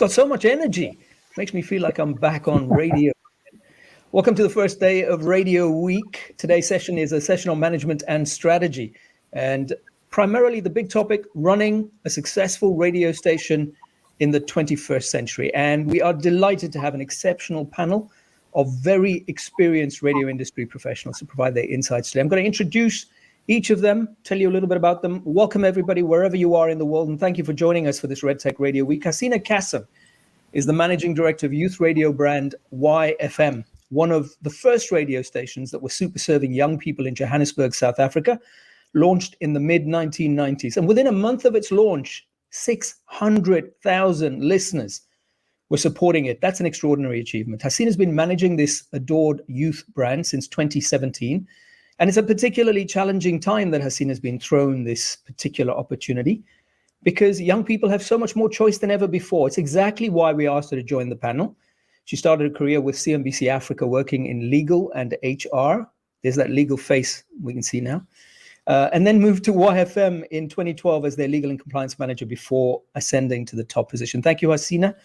got so much energy. Makes me feel like I'm back on radio. Welcome to the first day of Radio Week. Today's session is a session on management and strategy. And primarily the big topic, running a successful radio station in the 21st century. And we are delighted to have an exceptional panel of very experienced radio industry professionals to provide their insights today. I'm going to introduce each of them, tell you a little bit about them. Welcome everybody, wherever you are in the world. And thank you for joining us for this Red Tech Radio Week. Hasina Kassem is the managing director of youth radio brand YFM, one of the first radio stations that were super serving young people in Johannesburg, South Africa, launched in the mid-1990s. And within a month of its launch, 600,000 listeners were supporting it. That's an extraordinary achievement. Hasina's been managing this adored youth brand since 2017. And it's a particularly challenging time that Hasina's been thrown this particular opportunity because young people have so much more choice than ever before. It's exactly why we asked her to join the panel. She started a career with CNBC Africa working in legal and HR. There's that legal face we can see now. And then moved to YFM in 2012 as their legal and compliance manager before ascending to the top position. Thank you, Hasina.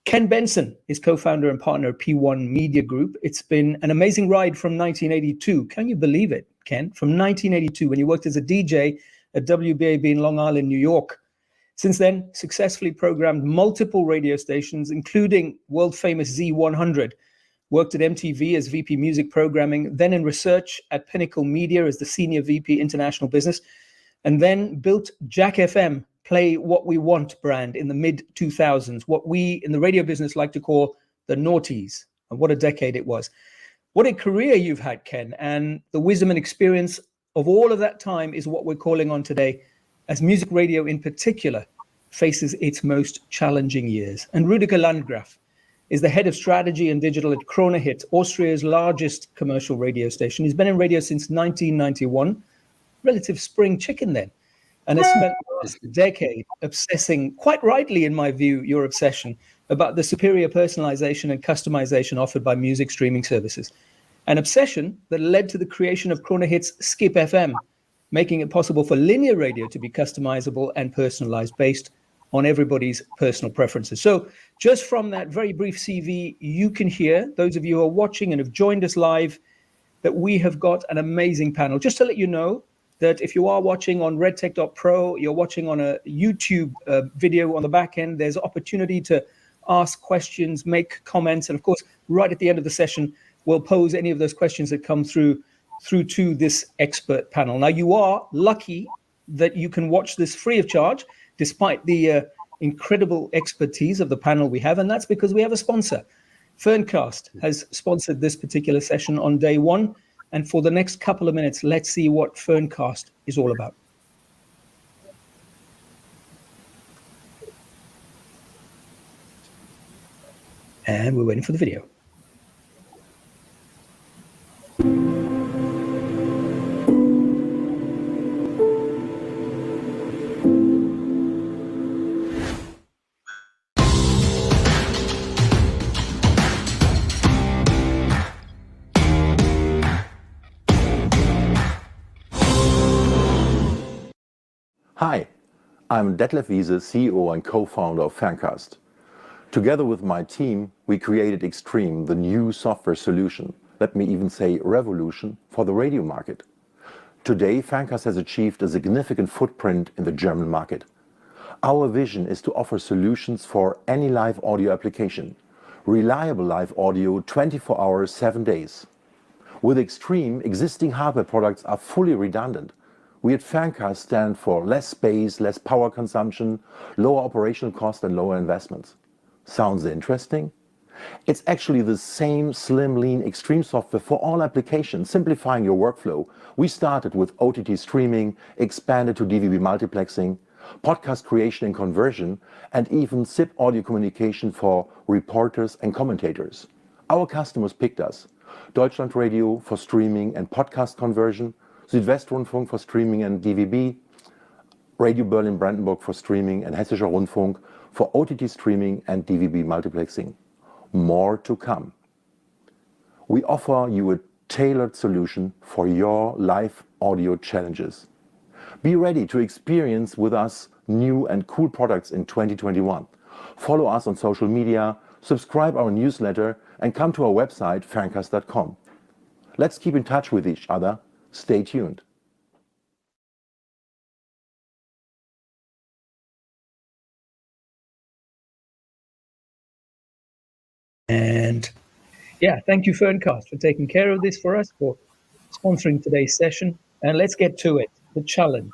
Ken Benson is co-founder and partner of P1 Media Group. It's been an amazing ride from 1982. Can you believe it, Ken? From 1982, when you worked as a DJ at WBAB in Long Island, New York. Since then, successfully programmed multiple radio stations, including world-famous Z100. Worked at MTV as VP Music Programming, then in research at Pinnacle Media as the Senior VP International Business, and then built Jack FM, Play What We Want brand in the mid-2000s, what we in the radio business like to call the noughties. And what a decade it was. What a career you've had, Ken, and the wisdom and experience of all of that time is what we're calling on today as music radio in particular faces its most challenging years. And Rüdiger Landgraf is the head of strategy and digital at Krone Hit, Austria's largest commercial radio station. He's been in radio since 1991, relative spring chicken then, and has spent the last decade obsessing, quite rightly in my view, your obsession about the superior personalization and customization offered by music streaming services. An obsession that led to the creation of Krone Hit's Skip FM, making it possible for linear radio to be customizable and personalized based on everybody's personal preferences. So just from that very brief CV, you can hear, those of you who are watching and have joined us live, that we have got an amazing panel. Just to let you know that if you are watching on redtech.pro, you're watching on a YouTube video on the back end, there's opportunity to ask questions, make comments, and of course, right at the end of the session, we'll pose any of those questions that come through to this expert panel. Now, you are lucky that you can watch this free of charge, despite the incredible expertise of the panel we have, and that's because we have a sponsor. Ferncast has sponsored this particular session on day one, and for the next couple of minutes, let's see what Ferncast is all about. And we're waiting for the video. Hi, I'm Detlef Wiese, CEO and co-founder of Ferncast. Together with my team, we created Extreme, the new software solution, let me even say revolution, for the radio market. Today, Ferncast has achieved a significant footprint in the German market. Our vision is to offer solutions for any live audio application, reliable live audio 24 hours, 7 days. With Extreme, existing hardware products are fully redundant. We at Ferncast stand for less space, less power consumption, lower operational cost and lower investments. Sounds interesting? It's actually the same slim, lean, extreme software for all applications, simplifying your workflow. We started with OTT streaming, expanded to DVB multiplexing, podcast creation and conversion, and even SIP audio communication for reporters and commentators. Our customers picked us. Deutschland Radio for streaming and podcast conversion, Südwestrundfunk for streaming and DVB, Radio Berlin-Brandenburg for streaming, and Hessischer Rundfunk for OTT streaming and DVB multiplexing. More to come. We offer you a tailored solution for your live audio challenges. Be ready to experience with us new and cool products in 2021. Follow us on social media, subscribe our newsletter, and come to our website, ferncast.com. Let's keep in touch with each other. Stay tuned. And yeah, thank you, Ferncast, for taking care of this for us, for sponsoring today's session. And let's get to it, the challenge.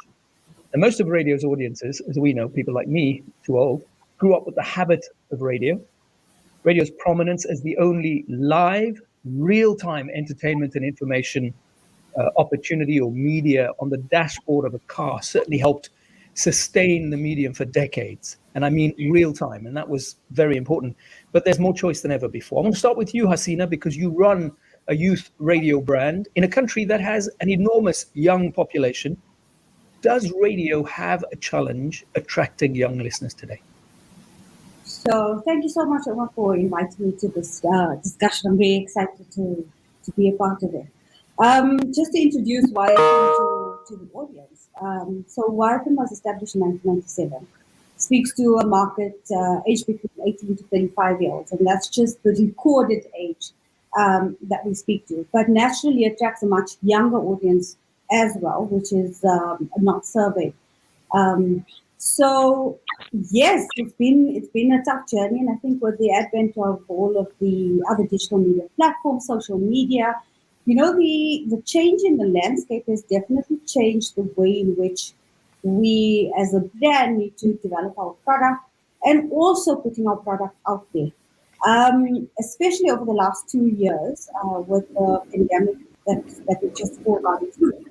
And most of radio's audiences, as we know, people like me, too old, grew up with the habit of radio. Radio's prominence as the only live, real-time entertainment and information opportunity or media on the dashboard of a car certainly helped sustain the medium for decades. And I mean real time, and that was very important. But there's more choice than ever before. I want to start with you, Hasina, because you run a youth radio brand in a country that has an enormous young population. Does radio have a challenge attracting young listeners today? So thank you so much, Omar, for inviting me to this discussion. I'm very excited to be a part of it. Just to introduce YFM to the audience. So YFM was established in 1997. Speaks to a market aged between 18 to 35-year-olds, and that's just the recorded age that we speak to. But naturally attracts a much younger audience as well, which is not surveyed. So yes, it's been a tough journey, and I think with the advent of all of the other digital media platforms, social media, you know, the change in the landscape has definitely changed the way in which we as a brand need to develop our product and also putting our product out there. Especially over the last 2 years with the pandemic that we just all gone through,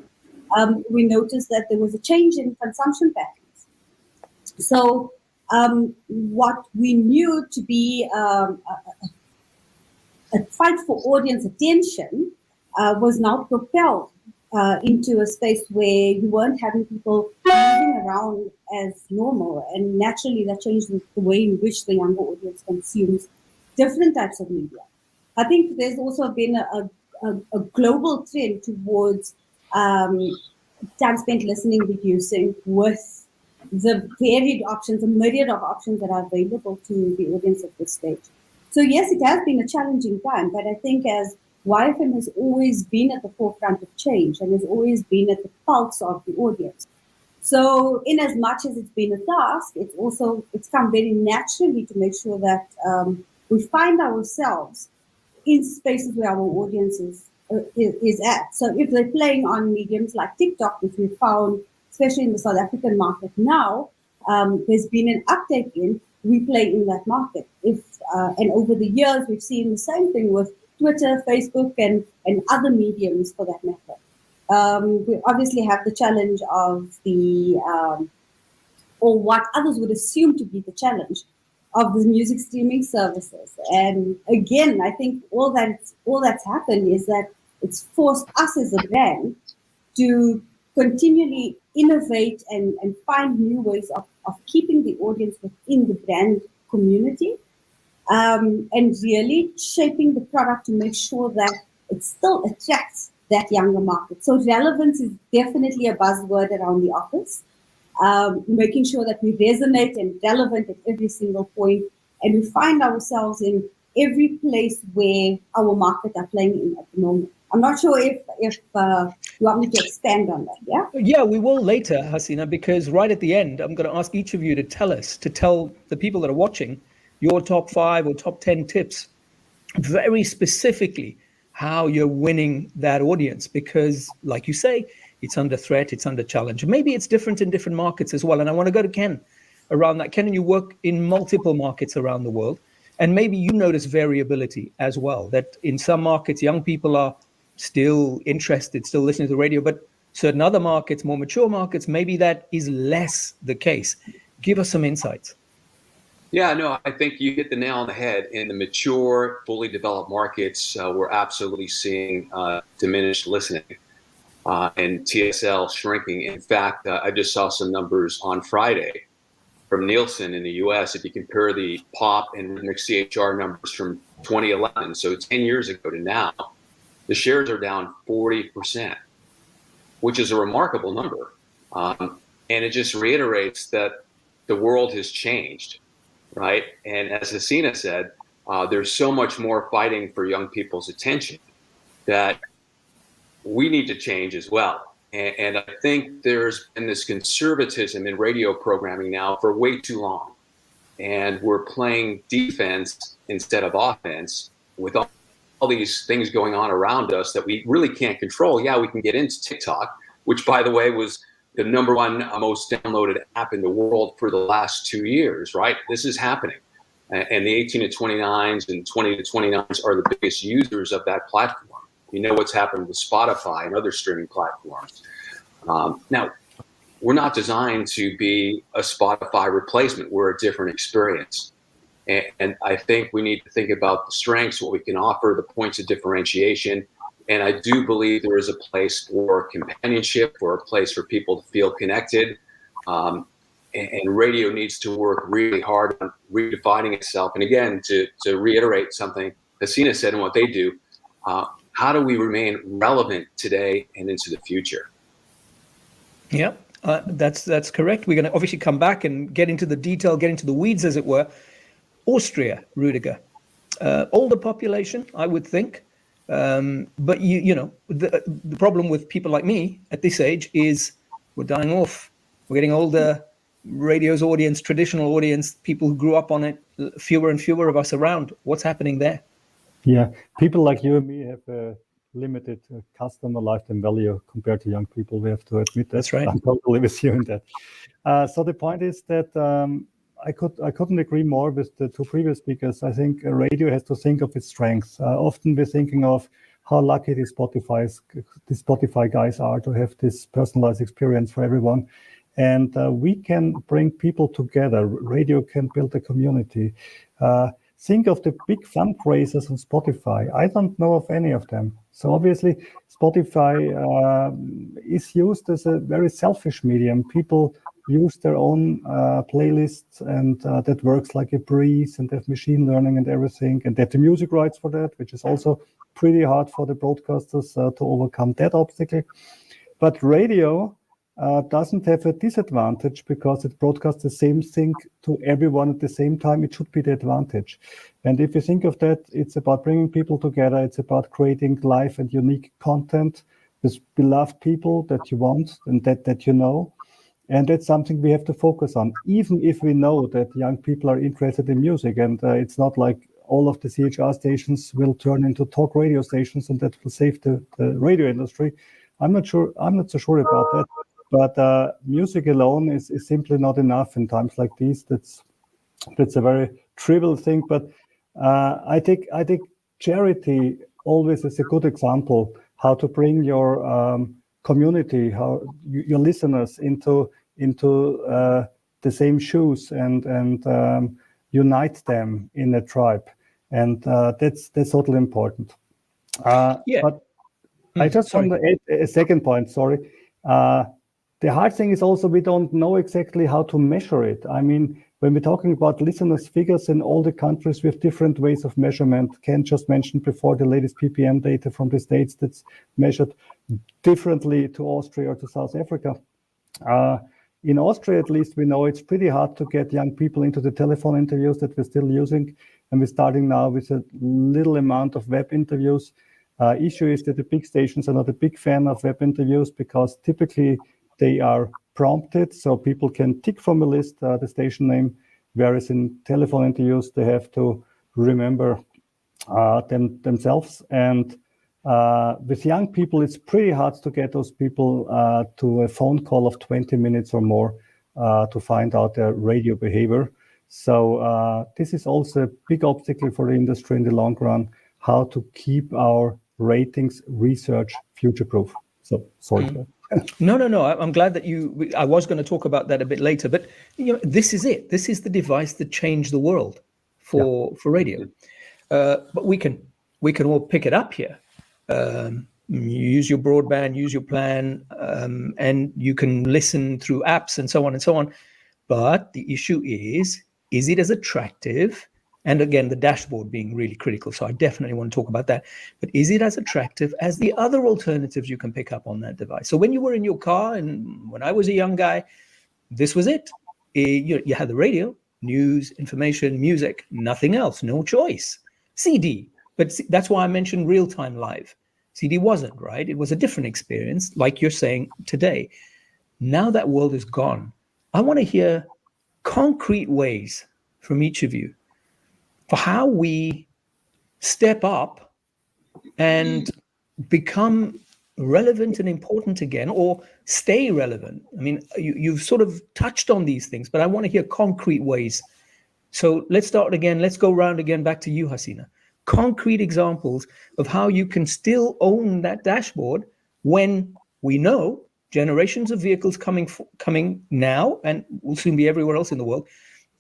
we noticed that there was a change in consumption patterns. So what we knew to be a fight for audience attention was now propelled into a space where you weren't having people moving around as normal. And naturally that changed the way in which the younger audience consumes different types of media. I think there's also been a global trend towards time spent listening reducing with the varied options, a myriad of options that are available to the audience at this stage. So yes, it has been a challenging time, but I think as YFM has always been at the forefront of change and has always been at the pulse of the audience. So in as much as it's been a task, it's come very naturally to make sure that we find ourselves in spaces where our audience is at. So if they're playing on mediums like TikTok, which we found, especially in the South African market now, there's been an uptake in, we play in that market. And over the years, we've seen the same thing with Twitter, Facebook, and other mediums for that matter. We obviously have the challenge of or what others would assume to be the challenge of the music streaming services. And again, I think all that's happened is that it's forced us as a brand to continually innovate and find new ways of keeping the audience within the brand community, and really shaping the product to make sure that it still attracts that younger market. So relevance is definitely a buzzword around the office, making sure that we resonate and relevant at every single point, and we find ourselves in every place where our market are playing in at the moment. I'm not sure if you want me to expand on that, yeah? Yeah, we will later, Hasina, because right at the end, I'm going to ask each of you to tell the people that are watching your top 5 or top 10 tips, very specifically how you're winning that audience, because like you say, it's under threat, it's under challenge. Maybe it's different in different markets as well. And I want to go to Ken around that. Ken, you work in multiple markets around the world, and maybe you notice variability as well, that in some markets, young people are still interested, still listening to the radio, but certain other markets, more mature markets, maybe that is less the case. Give us some insights. Yeah, no, I think you hit the nail on the head. In the mature, fully developed markets, we're absolutely seeing diminished listening and TSL shrinking. In fact, I just saw some numbers on Friday from Nielsen in the US. If you compare the pop and rhythmic CHR numbers from 2011, so 10 years ago to now, the shares are down 40%, which is a remarkable number. And it just reiterates that the world has changed. right? And as Hasina said, there's so much more fighting for young people's attention that we need to change as well. And I think there's been this conservatism in radio programming now for way too long. And we're playing defense instead of offense with all these things going on around us that we really can't control. Yeah, we can get into TikTok, which, by the way, was the #1 most downloaded app in the world for the last 2 years, right? This is happening. And the 18 to 29s and 20 to 29s are the biggest users of that platform. You know what's happened with Spotify and other streaming platforms. Now, we're not designed to be a Spotify replacement. We're a different experience. And I think we need to think about the strengths, what we can offer, the points of differentiation. And I do believe there is a place for companionship, for a place for people to feel connected. And radio needs to work really hard on redefining itself. And again, to reiterate something Hasina said and what they do, how do we remain relevant today and into the future? Yeah, that's correct. We're going to obviously come back and get into the detail, get into the weeds, as it were. Austria, Rudiger, older population, I would think. But you know, the problem with people like me at this age is we're dying off. We're getting older. Radio's audience, traditional audience, people who grew up on it, fewer and fewer of us around. What's happening there? Yeah, people like you and me have a limited customer lifetime value compared to young people. We have to admit that. That's right. I'm totally with you in that. So the point is that I couldn't agree more with the two previous speakers. I think radio has to think of its strengths. Often we're thinking of how lucky the Spotify guys are to have this personalized experience for everyone. And we can bring people together. Radio can build a community. Think of the big fundraisers on Spotify. I don't know of any of them. So obviously, Spotify is used as a very selfish medium. People use their own playlists, and that works like a breeze, and they have machine learning and everything. And they have the music rights for that, which is also pretty hard for the broadcasters to overcome that obstacle. But radio doesn't have a disadvantage because it broadcasts the same thing to everyone at the same time. It should be the advantage. And if you think of that, it's about bringing people together. It's about creating live and unique content with beloved people that you want and that you know. And that's something we have to focus on, even if we know that young people are interested in music. And it's not like all of the CHR stations will turn into talk radio stations and that will save the radio industry. I'm not so sure about that. But music alone is simply not enough in times like these. That's a very trivial thing. But I think charity always is a good example how to bring your community, your listeners into the same shoes and unite them in a tribe, and that's totally important. Yeah. But I just want to add a second point. Sorry. The hard thing is also we don't know exactly how to measure it. I mean, when we're talking about listeners' figures in all the countries, we have different ways of measurement. Ken just mentioned before the latest PPM data from the States that's measured differently to Austria or to South Africa. In Austria, at least, we know it's pretty hard to get young people into the telephone interviews that we're still using. And we're starting now with a little amount of web interviews. Issue is that the big stations are not a big fan of web interviews because typically they are prompted, so people can tick from a list the station name, whereas in telephone interviews, they have to remember themselves. And with young people, it's pretty hard to get those people to a phone call of 20 minutes or more to find out their radio behavior. So this is also a big obstacle for the industry in the long run, how to keep our ratings research future-proof. So sorry. No. I'm glad that I was going to talk about that a bit later, but you know, this is it. This is the device that changed the world for radio. But we can all pick it up here. Use your broadband, use your plan, and you can listen through apps and so on and so on. But the issue is it as attractive? And again, the dashboard being really critical. So I definitely want to talk about that. But is it as attractive as the other alternatives you can pick up on that device? So when you were in your car, and when I was a young guy, this was it. You had the radio, news, information, music, nothing else, no choice. CD, but that's why I mentioned real-time live. CD wasn't, right? It was a different experience, like you're saying today. Now that world is gone. I want to hear concrete ways from each of you for how we step up and become relevant and important again, or stay relevant. I mean, you've sort of touched on these things, but I want to hear concrete ways. So let's start again. Let's go round again back to you, Hasina. Concrete examples of how you can still own that dashboard when we know generations of vehicles coming now and will soon be everywhere else in the world.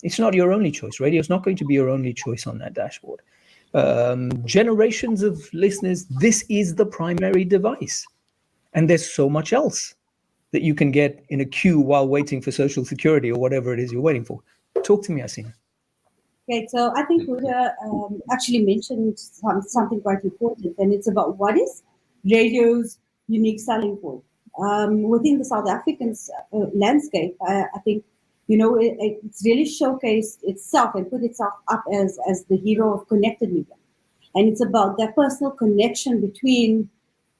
It's not your only choice. Radio is not going to be your only choice on that dashboard. Generations of listeners, this is the primary device. And there's so much else that you can get in a queue while waiting for Social Security or whatever it is you're waiting for. Talk to me, Hasina. Okay, so I think Huda actually mentioned something quite important, and it's about what is radio's unique selling point. Within the South African landscape, I think, it's really showcased itself and put itself up as the hero of connected media. And it's about that personal connection between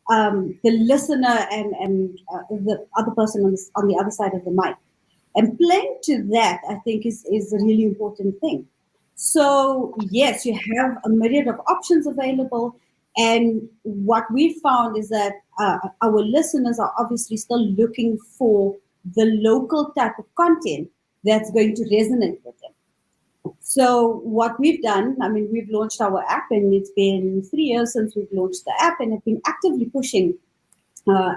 the listener and the other person on the other side of the mic. And playing to that, I think, is a really important thing. So, yes, you have a myriad of options available. And what we found is that our listeners are obviously still looking for the local type of content that's going to resonate with them. So what we've done, we've launched our app, and it's been 3 years since we've launched the app, and have been actively pushing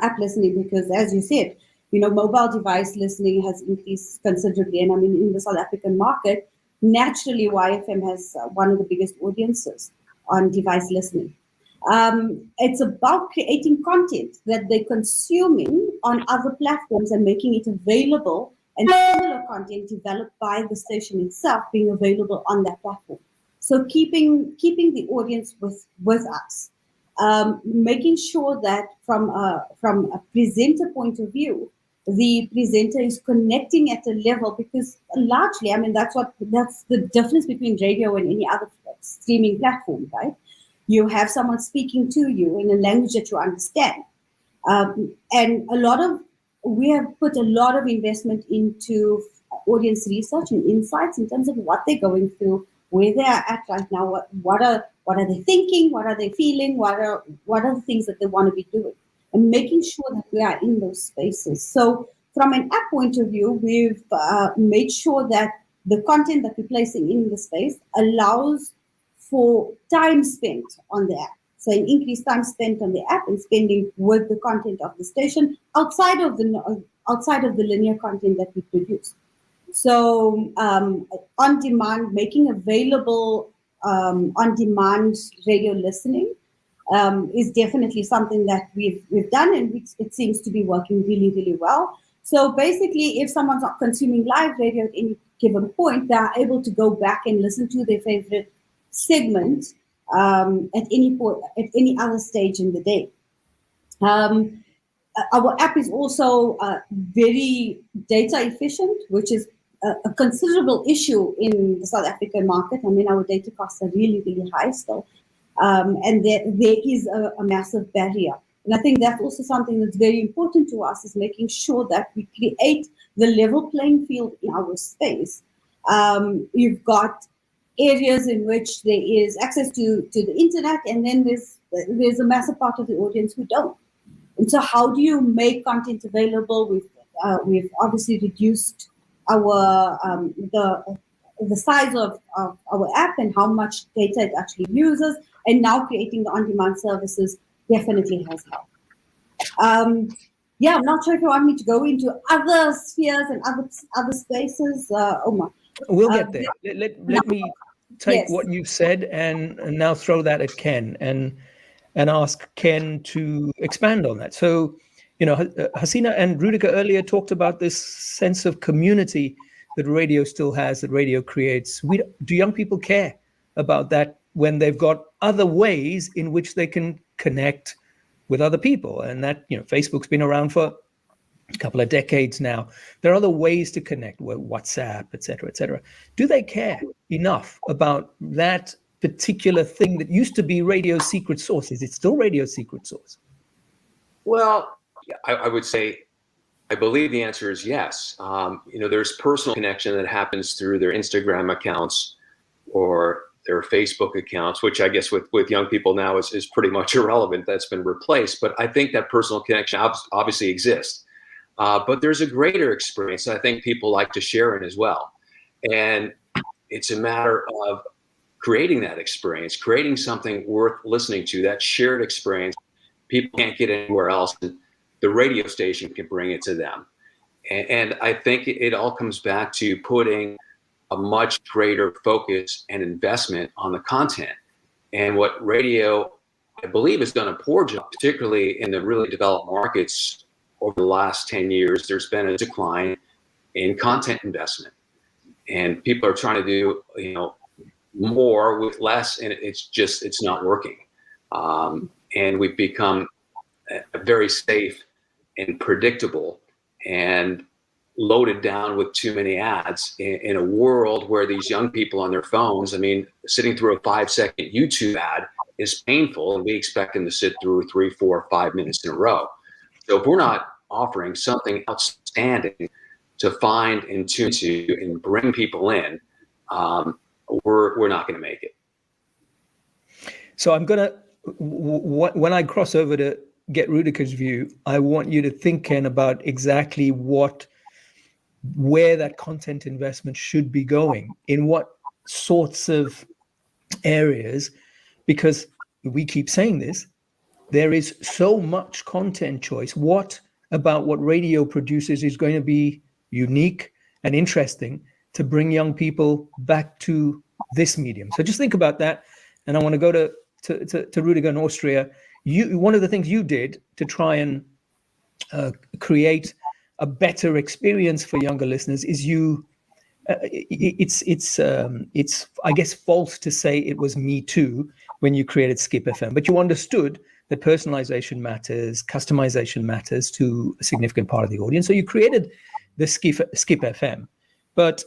app listening because, as you said, mobile device listening has increased considerably. And in the South African market, naturally, YFM has one of the biggest audiences on device listening. It's about creating content that they're consuming on other platforms and making it available, and similar content developed by the station itself being available on that platform. So keeping the audience with us, making sure that from a presenter point of view, the presenter is connecting at a level, because largely, that's the difference between radio and any other streaming platform, right? You have someone speaking to you in a language that you understand. And we have put a lot of investment into audience research and insights in terms of what they're going through, where they are at right now, what are they thinking, what are they feeling, what are the things that they want to be doing, and making sure that we are in those spaces. So from an app point of view, we've made sure that the content that we're placing in the space allows for time spent on the app. So an increased time spent on the app and spending with the content of the station outside of the linear content that we produce. So on demand, making available on-demand radio listening is definitely something that we've done, and it seems to be working really, really well. So basically, if someone's not consuming live radio at any given point, they are able to go back and listen to their favorite segment at any point, at any other stage in the day. Our app is also very data efficient, which is a considerable issue in the South African market. Our data costs are really, really high still. And there is a massive barrier. And I think that's also something that's very important to us, is making sure that we create the level playing field in our space. You've got areas in which there is access to the internet, and then there's a massive part of the audience who don't. And so how do you make content available? We've obviously reduced our the size of our app and how much data it actually uses, and now creating the on-demand services definitely has helped. I'm not sure if you want me to go into other spheres and other spaces, Omar. We'll get there. Let me take what you've said and now throw that at Ken and ask Ken to expand on that. So, Hasina and Rudika earlier talked about this sense of community that radio still has, that radio creates. Do young people care about that when they've got other ways in which they can connect with other people? And that, Facebook's been around for a couple of decades now. There are other ways to connect, with WhatsApp, et cetera, et cetera. Do they care enough about that particular thing that used to be radio's secret sauce? Is it still radio's secret sauce? Well, I would say, I believe the answer is yes. There's personal connection that happens through their Instagram accounts or their Facebook accounts, which I guess with young people now is pretty much irrelevant. That's been replaced. But I think that personal connection obviously exists. But there's a greater experience that I think people like to share in as well. And it's a matter of creating that experience, creating something worth listening to, that shared experience. People can't get anywhere else. The radio station can bring it to them. And I think it all comes back to putting a much greater focus and investment on the content. And what radio, I believe, has done a poor job, particularly in the really developed markets over the last 10 years, there's been a decline in content investment. And people are trying to do, more with less, and it's not working. And we've become very safe and predictable and loaded down with too many ads in a world where these young people on their phones, sitting through a 5-second YouTube ad is painful, and we expect them to sit through 3, 4, 5 minutes in a row. So if we're not offering something outstanding to find and tune to and bring people in, we're not going to make it. So I'm going to, when I cross over to get Rudiger's view, I want you to think, Ken, about exactly where that content investment should be going, in what sorts of areas, because we keep saying this, there is so much content choice. What about what radio produces is going to be unique and interesting to bring young people back to this medium? So just think about that. And I want to go to Rudiger in Austria. One of the things you did to try and create a better experience for younger listeners is it's I guess false to say it was me too when you created Skip FM, but you understood that personalization matters, customization matters to a significant part of the audience. So you created the Skip FM. But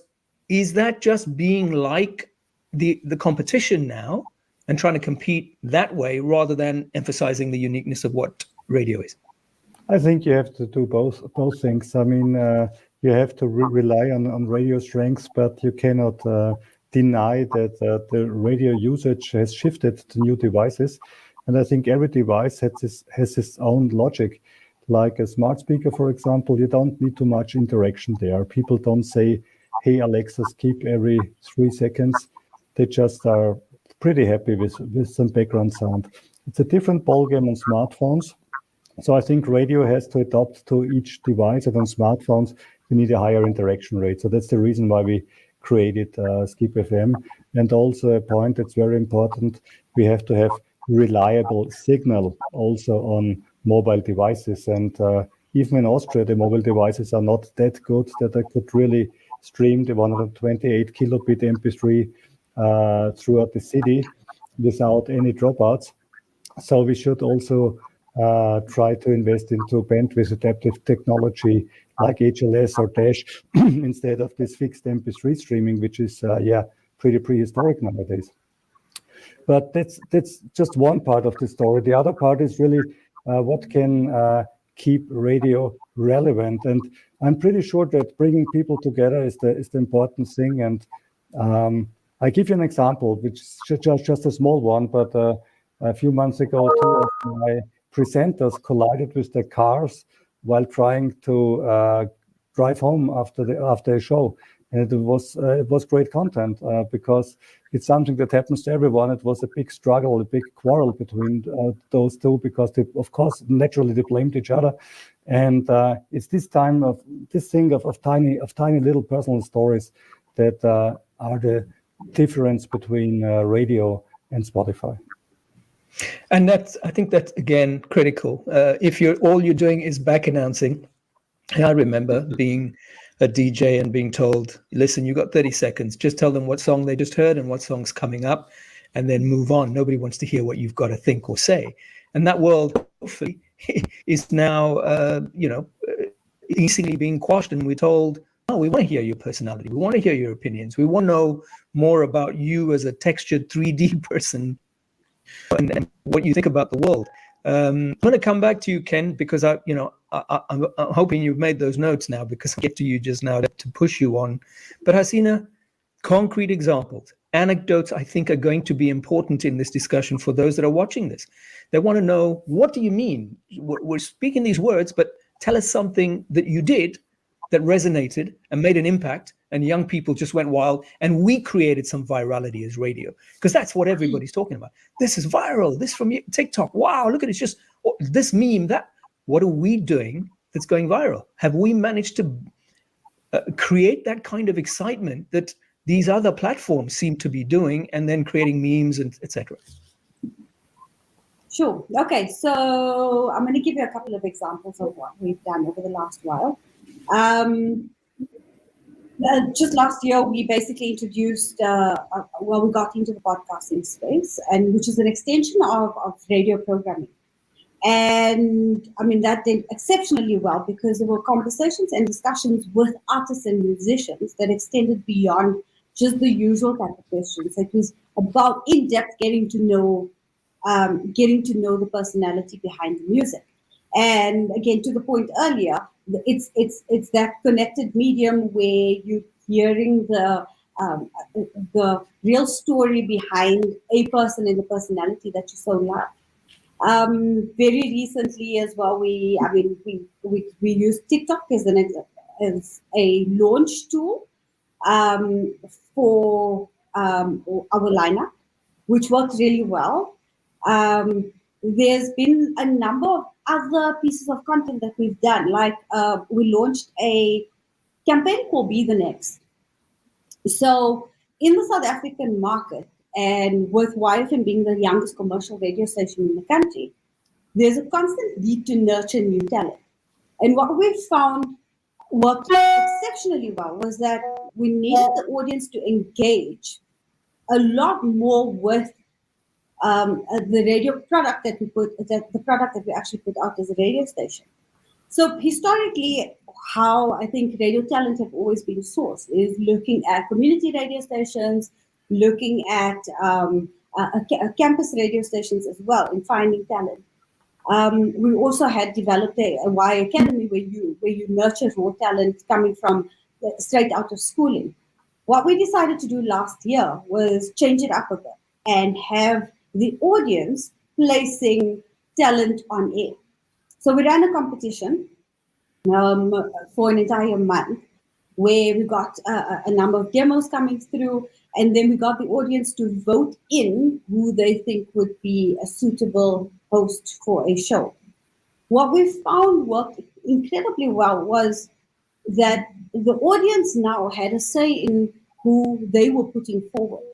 is that just being like the competition now and trying to compete that way rather than emphasizing the uniqueness of what radio is? I think you have to do both things. You have to rely on radio strengths, but you cannot deny that the radio usage has shifted to new devices. And I think every device has its own logic. Like a smart speaker, for example, you don't need too much interaction there. People don't say, "Hey, Alexa, skip every 3 seconds." They just are pretty happy with some background sound. It's a different ballgame on smartphones. So I think radio has to adapt to each device, and on smartphones, we need a higher interaction rate. So that's the reason why we created Skip FM. And also a point that's very important, we have to have reliable signal also on mobile devices. And even in Austria, the mobile devices are not that good that I could really stream the 128 kilobit MP3 throughout the city without any dropouts. So we should also try to invest into bandwidth adaptive technology like HLS or Dash instead of this fixed MP3 streaming, which is pretty prehistoric nowadays. But that's just one part of the story. The other part is really what can keep radio relevant. And I'm pretty sure that bringing people together is the important thing. And I give you an example, which is just a small one, but a few months ago, two of my presenters collided with their cars while trying to drive home after a show. And it was great content because it's something that happens to everyone. It was a big struggle, a big quarrel between those two because they, of course, naturally they blamed each other. And it's this thing of tiny little personal stories that are the difference between radio and Spotify. And I think that's again critical. If all you're doing is back announcing, I remember being a DJ and being told, listen, you got 30 seconds, just tell them what song they just heard and what song's coming up, and then move on. Nobody wants to hear what you've got to think or say. And that world, hopefully, is now, increasingly being quashed, and we're told, oh, we want to hear your personality, we want to hear your opinions, we want to know more about you as a textured 3D person and what you think about the world. I'm going to come back to you, Ken, because I'm hoping you've made those notes now, because I get to you just now to push you on. But Hasina, concrete examples, anecdotes, I think are going to be important in this discussion for those that are watching this. They want to know, what do you mean? We're speaking these words, but tell us something that you did that resonated and made an impact, and young people just went wild, and we created some virality as radio, because that's what everybody's talking about. This is viral, this from TikTok, wow, look at it, it's just this meme, that. What are we doing that's going viral? Have we managed to create that kind of excitement that these other platforms seem to be doing, and then creating memes and etc.? Sure. Okay, so I'm going to give you a couple of examples of what we've done over the last while. Just last year, we basically introduced, we got into the podcasting space, and which is an extension of radio programming. And I mean, that did exceptionally well, because there were conversations and discussions with artists and musicians that extended beyond just the usual type of questions. It was about in-depth getting to know the personality behind the music. And again, to the point earlier, it's that connected medium where you're hearing the real story behind a person and the personality that you so love. Very recently as well, we used TikTok as a launch tool for our lineup, which worked really well. There's been a number of other pieces of content that we've done, like we launched a campaign called Be the Next. So in the South African market, and with YFM being the youngest commercial radio station in the country, there's a constant need to nurture new talent. And what we found worked exceptionally well was that we needed the audience to engage a lot more with the radio product that the product that we actually put out as a radio station. So historically, how I think radio talent have always been sourced is looking at community radio stations, looking at campus radio stations as well in finding talent. We also had developed a Y Academy where you nurture raw talent coming from straight out of schooling. What we decided to do last year was change it up a bit and have the audience placing talent on air. So we ran a competition for an entire month where we got a number of demos coming through, and then we got the audience to vote in who they think would be a suitable host for a show. What we found worked incredibly well was that the audience now had a say in who they were putting forward.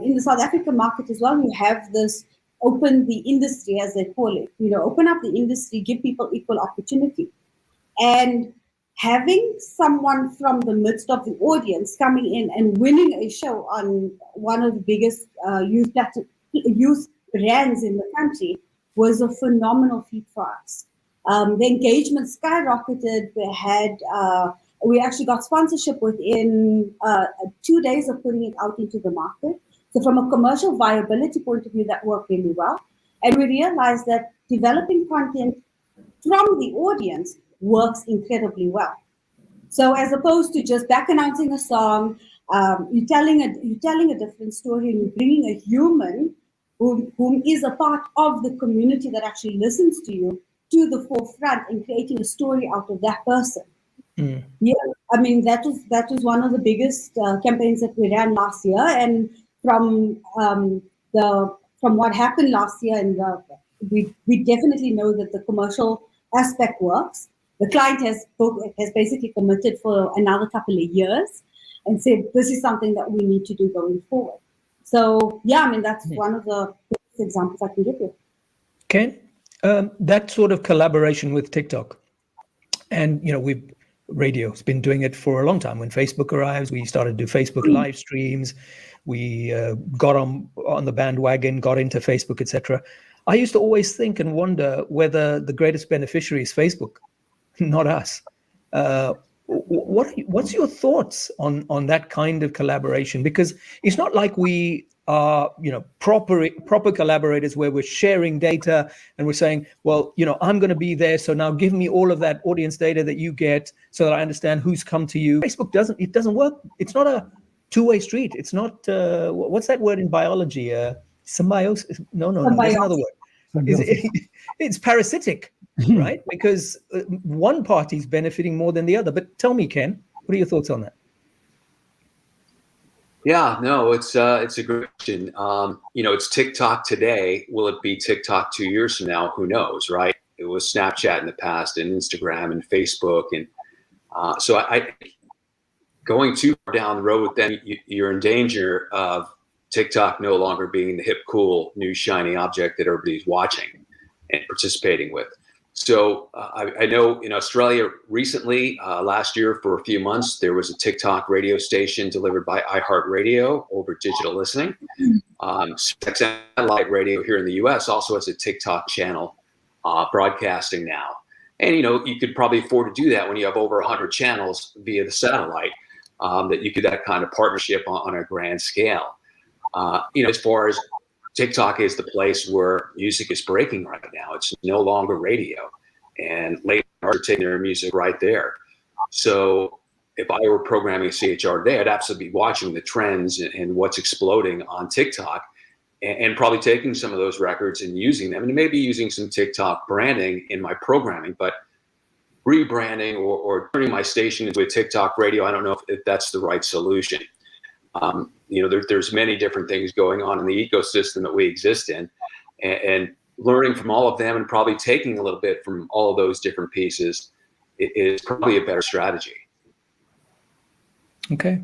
In the South African market as well, you have this open the industry, as they call it, open up the industry, give people equal opportunity. And having someone from the midst of the audience coming in and winning a show on one of the biggest youth brands in the country was a phenomenal feat for us. The engagement skyrocketed. We actually got sponsorship within 2 days of putting it out into the market. So from a commercial viability point of view, that worked really well. And we realized that developing content from the audience works incredibly well. So as opposed to just back announcing a song, you're telling a different story, and you're bringing a human whom is a part of the community that actually listens to you to the forefront and creating a story out of that person. Mm. Yeah, I mean that was one of the biggest campaigns that we ran last year, and from what happened last year, and we definitely know that the commercial aspect works. The client has basically committed for another couple of years and said this is something that we need to do going forward. So yeah, I mean that's one of the examples I can give you. Ken, that sort of collaboration with TikTok, and radio's been doing it for a long time. When Facebook arrives, we started to do Facebook live streams. We got on the bandwagon, got into Facebook, etc. I used to always think and wonder whether the greatest beneficiary is Facebook, not us. What's your thoughts on that kind of collaboration? Because it's not like we are, proper collaborators where we're sharing data and we're saying, well, I'm going to be there, so now give me all of that audience data that you get so that I understand who's come to you. Facebook doesn't work. It's not a two-way street. It's not what's that word in biology? Symbiosis? No. There's another word. It's parasitic, right? Because one party's benefiting more than the other. But tell me, Ken, what are your thoughts on that? Yeah, no, it's a great question. It's TikTok today. Will it be TikTok 2 years from now? Who knows, right? It was Snapchat in the past, and Instagram and Facebook, and so I going too far down the road, then you're in danger of TikTok no longer being the hip, cool, new shiny object that everybody's watching and participating with. So I know in Australia recently, last year for a few months, there was a TikTok radio station delivered by iHeartRadio over digital listening. Satellite radio here in the US also has a TikTok channel broadcasting now. And, you could probably afford to do that when you have over 100 channels via the satellite, that you could that kind of partnership on a grand scale. As far as TikTok is the place where music is breaking right now. It's no longer radio, and labels are taking their music right there. So if I were programming CHR today, I'd absolutely be watching the trends and what's exploding on TikTok, and probably taking some of those records and using them, and maybe using some TikTok branding in my programming, but rebranding or turning my station into a TikTok radio, I don't know if that's the right solution. There's many different things going on in the ecosystem that we exist in, and learning from all of them and probably taking a little bit from all of those different pieces is probably a better strategy. Okay.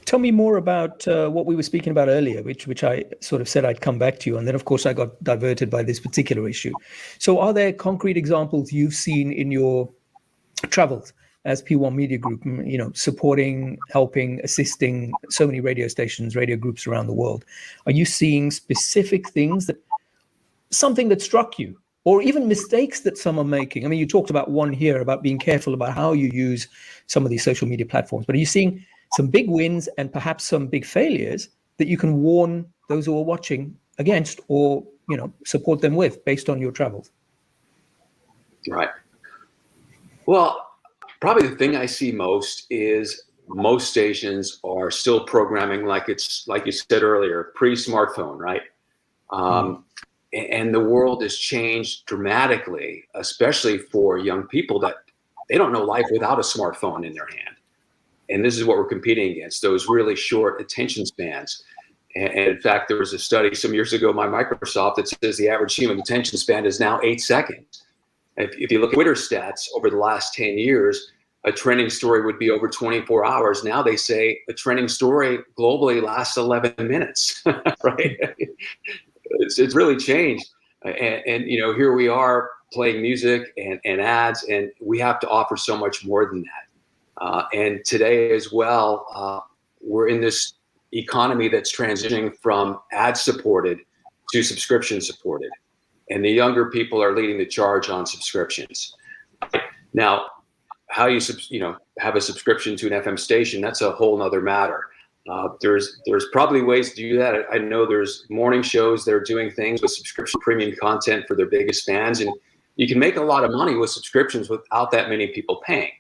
Tell me more about what we were speaking about earlier, which I sort of said I'd come back to you. And then, of course, I got diverted by this particular issue. So are there concrete examples you've seen in your travels as P1 Media Group, supporting, helping, assisting so many radio stations, radio groups around the world? Are you seeing specific things, something that struck you, or even mistakes that some are making? I mean, you talked about one here about being careful about how you use some of these social media platforms, but are you seeing some big wins and perhaps some big failures that you can warn those who are watching against, or, support them with based on your travels? Right. Well, probably the thing I see most is most stations are still programming like it's, like you said earlier, pre-smartphone, right? And the world has changed dramatically, especially for young people that they don't know life without a smartphone in their hand. And this is what we're competing against, those really short attention spans. And in fact, there was a study some years ago by Microsoft that says the average human attention span is now 8 seconds. If you look at Twitter stats over the last 10 years, a trending story would be over 24 hours. Now they say a trending story globally lasts 11 minutes, right? It's really changed. And here we are playing music and ads, and we have to offer so much more than that. And today as well, we're in this economy that's transitioning from ad-supported to subscription-supported. And the younger people are leading the charge on subscriptions. Now, how you have a subscription to an FM station, that's a whole nother matter. There's probably ways to do that. I know there's morning shows that are doing things with subscription premium content for their biggest fans, and you can make a lot of money with subscriptions without that many people paying.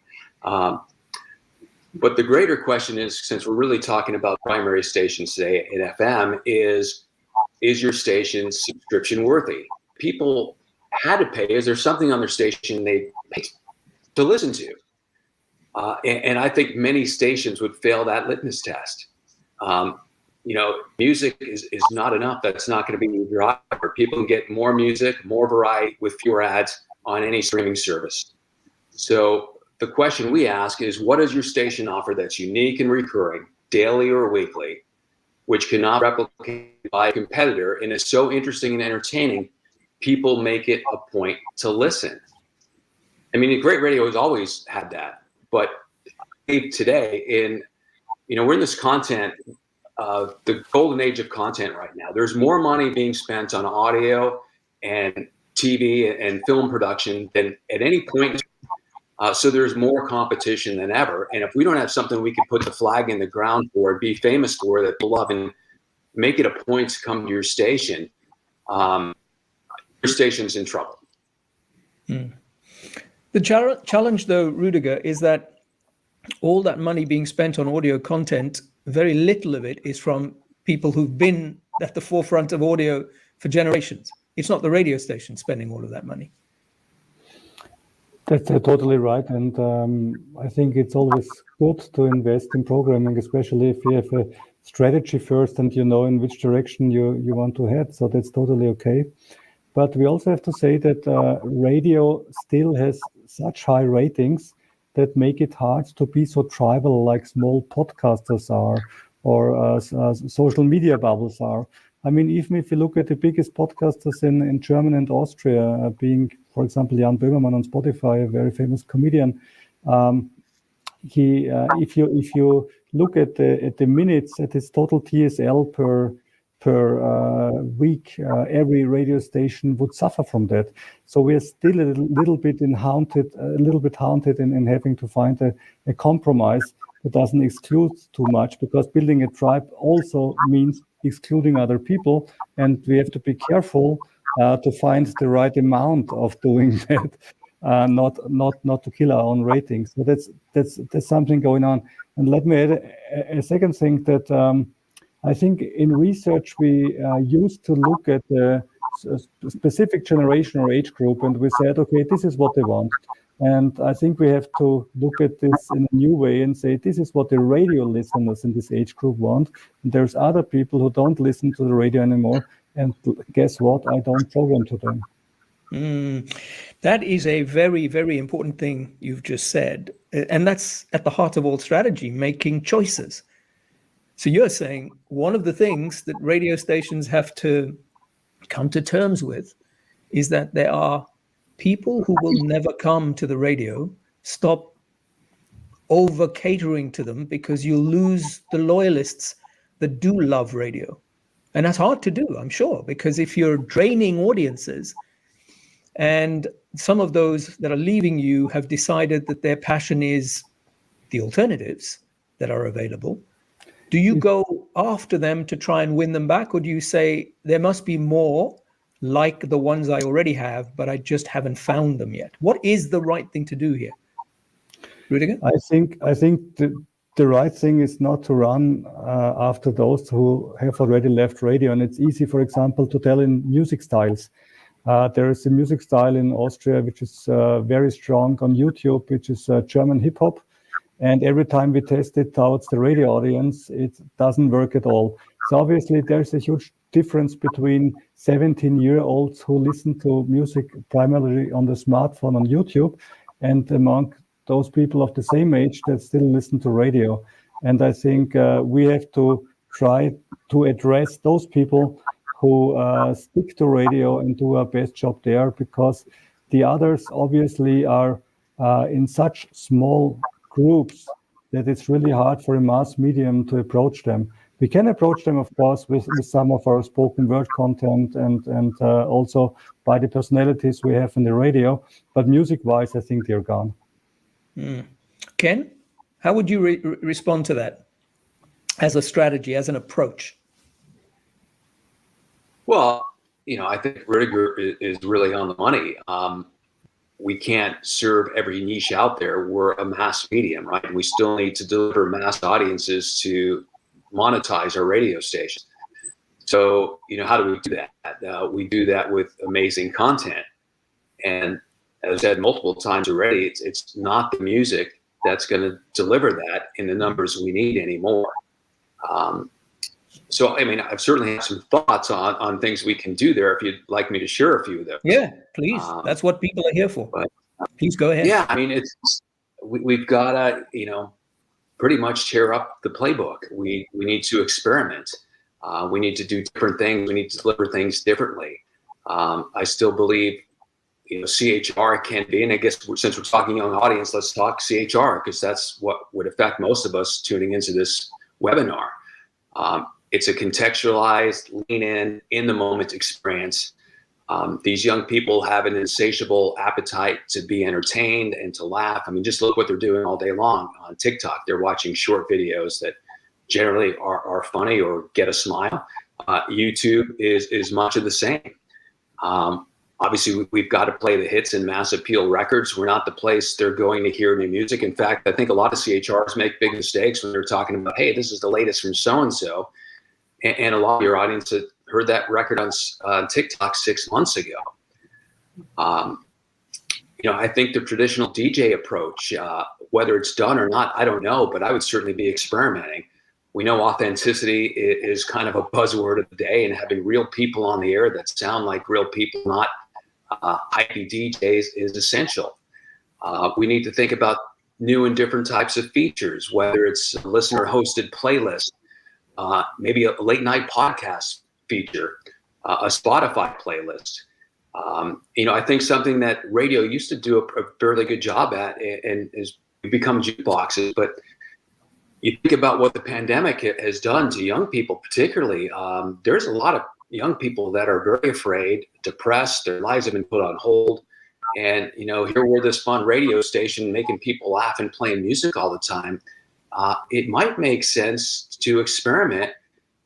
But the greater question is, since we're really talking about primary stations today in FM, is your station subscription worthy? People had to pay. Is there something on their station they pay to listen to? And I think many stations would fail that litmus test. Music is not enough. That's not going to be the driver. People can get more music, more variety with fewer ads on any streaming service. So the question we ask is, what does your station offer that's unique and recurring, daily or weekly, which cannot be replicated by a competitor and is so interesting and entertaining, people make it a point to listen? I mean, great radio has always had that, but today we're in this content, the golden age of content right now. There's more money being spent on audio and TV and film production than at any point. So there's more competition than ever. And if we don't have something we can put the flag in the ground for, be famous for, that people love, and make it a point to come to your station, your station's in trouble. The challenge, though, Rudiger, is that all that money being spent on audio content, very little of it is from people who've been at the forefront of audio for generations. It's not the radio station spending all of that money. That's totally right. And I think it's always good to invest in programming, especially if you have a strategy first and you know in which direction you want to head. So that's totally okay. But we also have to say that radio still has such high ratings that make it hard to be so tribal like small podcasters are, or social media bubbles are. I mean, even if you look at the biggest podcasters in Germany and Austria, being, for example, Jan Böhmermann on Spotify, a very famous comedian, if you look at the minutes, at his total TSL per week, every radio station would suffer from that. So we are still a little bit haunted in having to find a compromise that doesn't exclude too much, because building a tribe also means excluding other people, and we have to be careful to find the right amount of doing that, not to kill our own ratings. So that's something going on. And let me add a second thing that I think in research we used to look at a specific generation or age group, and we said, okay, this is what they want. And I think we have to look at this in a new way and say, this is what the radio listeners in this age group want. And there's other people who don't listen to the radio anymore. And guess what? I don't program to them. That is a very, very important thing you've just said. And that's at the heart of all strategy, making choices. So you're saying one of the things that radio stations have to come to terms with is that there are people who will never come to the radio. Stop over catering to them, because you lose the loyalists that do love radio. And that's hard to do, I'm sure, because if you're draining audiences and some of those that are leaving you have decided that their passion is the alternatives that are available, do you go after them to try and win them back? Or do you say there must be more like the ones I already have, but I just haven't found them yet? What is the right thing to do here? Rudiger? I think the right thing is not to run after those who have already left radio. And it's easy, for example, to tell in music styles. There is a music style in Austria which is very strong on YouTube, which is German hip hop. And every time we test it towards the radio audience, it doesn't work at all. So obviously there's a huge difference between 17-year-olds who listen to music primarily on the smartphone on YouTube, and among those people of the same age that still listen to radio. And I think we have to try to address those people who stick to radio and do our best job there, because the others obviously are in such small groups that it's really hard for a mass medium to approach them. We can approach them, of course, with some of our spoken word content and also by the personalities we have in the radio. But music-wise, I think they're gone. Ken, how would you respond to that as a strategy, as an approach? Well, I think Rudiger is really on the money. We can't serve every niche out there. We're a mass medium, right? We still need to deliver mass audiences to monetize our radio stations. So, how do we do that? We do that with amazing content. And as I've said multiple times already, it's not the music that's going to deliver that in the numbers we need anymore. So, I've certainly have some thoughts on things we can do there if you'd like me to share a few of those. Yeah, please. That's what people are here for. But, please go ahead. Yeah, we've got to, pretty much tear up the playbook. We need to experiment. We need to do different things. We need to deliver things differently. I still believe, CHR can be, and I guess since we're talking young audience, let's talk CHR, because that's what would affect most of us tuning into this webinar. It's a contextualized, lean in the moment experience. These young people have an insatiable appetite to be entertained and to laugh. I mean, just look what they're doing all day long on TikTok. They're watching short videos that generally are funny or get a smile. YouTube is much of the same. Obviously, we've got to play the hits and mass appeal records. We're not the place they're going to hear new music. In fact, I think a lot of CHRs make big mistakes when they're talking about, hey, this is the latest from so-and-so. And a lot of your audience heard that record on TikTok 6 months ago. I think the traditional DJ approach, whether it's done or not, I don't know, but I would certainly be experimenting. We know authenticity is kind of a buzzword of the day, and having real people on the air that sound like real people, not hypey DJs, is essential. We need to think about new and different types of features, whether it's a listener-hosted playlist, maybe a late-night podcast feature, a Spotify playlist. I think something that radio used to do a fairly good job at and is become jukeboxes, but you think about what the pandemic has done to young people, particularly. There's a lot of young people that are very afraid, depressed. Their lives have been put on hold. And, here we're this fun radio station making people laugh and playing music all the time. It might make sense to experiment.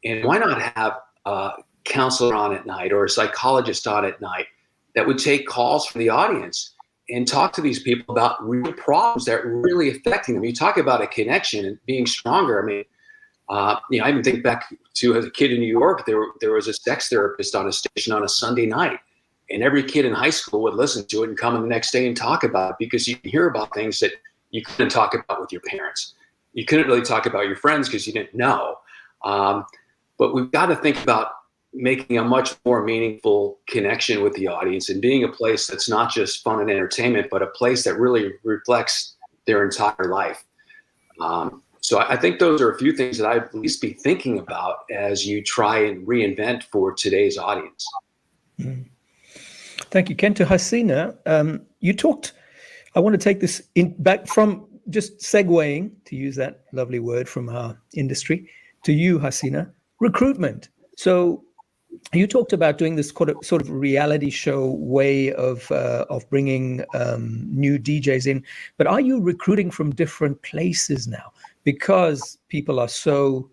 And why not have a counselor on at night or a psychologist on at night that would take calls from the audience and talk to these people about real problems that are really affecting them. You talk about a connection and being stronger. I mean, I even think back to as a kid in New York, there was a sex therapist on a station on a Sunday night, and every kid in high school would listen to it and come in the next day and talk about it, because you can hear about things that you couldn't talk about with your parents. You couldn't really talk about your friends because you didn't know. But we've got to think about making a much more meaningful connection with the audience and being a place that's not just fun and entertainment, but a place that really reflects their entire life. So I think those are a few things that I'd at least be thinking about as you try and reinvent for today's audience. Thank you, Ken. To Hasina, you talked, I want to take this back from just segueing, to use that lovely word from our industry, to you, Hasina, recruitment. So you talked about doing this sort of reality show way of bringing new DJs in, but are you recruiting from different places now? Because people are so,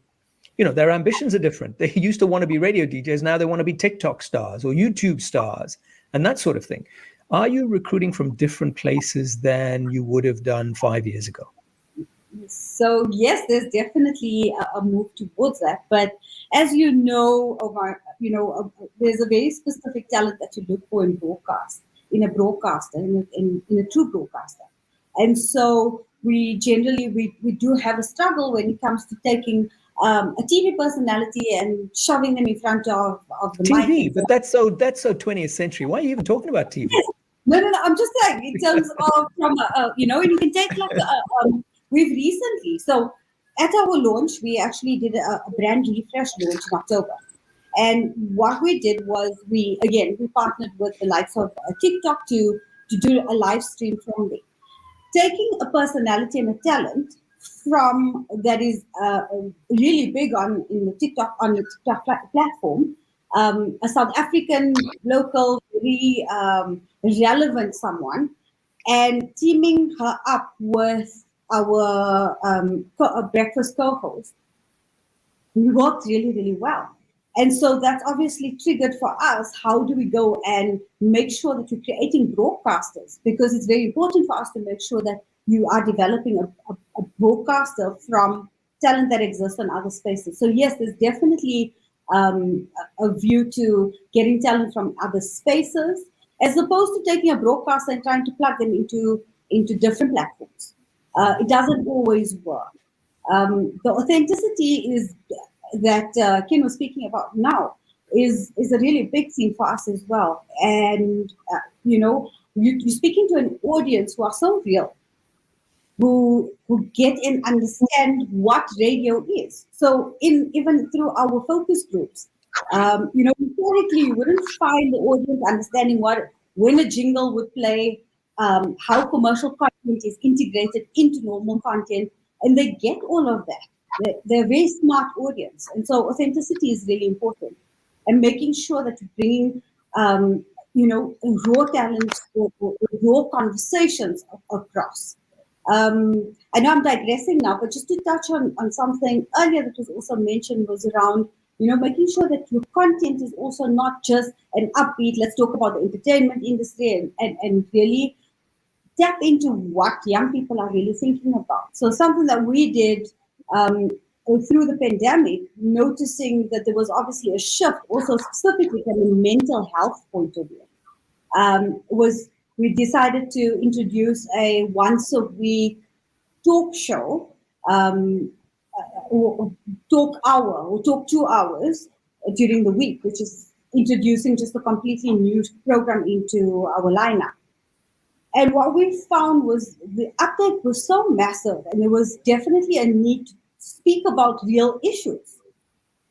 their ambitions are different. They used to want to be radio DJs, now they want to be TikTok stars or YouTube stars and that sort of thing. Are you recruiting from different places than you would have done 5 years ago? So yes, there's definitely a move towards that. But as you know, Omar, there's a very specific talent that you look for in broadcast, in a broadcaster, in a true broadcaster. And so we generally, we do have a struggle when it comes to taking a TV personality and shoving them in front of the TV, mic. but that's so 20th century. Why are you even talking about TV? No, I'm just saying in terms of from and you can take like we've recently, so at our launch, we actually did a brand refresh launch in October. And what we did was we partnered with the likes of TikTok to do a live stream from there. Taking a personality and a talent from that is really big on the TikTok platform, a South African local, very relevant someone, and teaming her up with our breakfast co-host, we worked really, really well. And so that's obviously triggered for us. How do we go and make sure that you're creating broadcasters? Because it's very important for us to make sure that you are developing a broadcaster from talent that exists in other spaces. So yes, there's definitely a view to getting talent from other spaces, as opposed to taking a broadcaster and trying to plug them into different platforms. It doesn't always work. The authenticity is that Ken was speaking about now is a really big thing for us as well. And you're speaking to an audience who are so real, who get and understand what radio is. So even through our focus groups, historically you wouldn't find the audience understanding when a jingle would play, how commercial content is integrated into normal content, and they get all of that. They're a very smart audience, and so authenticity is really important. And making sure that you're bringing raw talent or raw conversations across. I know I'm digressing now, but just to touch on something earlier that was also mentioned was around, making sure that your content is also not just an upbeat, let's talk about the entertainment industry and really tap into what young people are really thinking about. So something that we did through the pandemic, noticing that there was obviously a shift also specifically from a mental health point of view, was we decided to introduce a once a week talk show, or talk hour or talk 2 hours during the week, which is introducing just a completely new program into our lineup. And what we found was the uptake was so massive, and there was definitely a need to speak about real issues.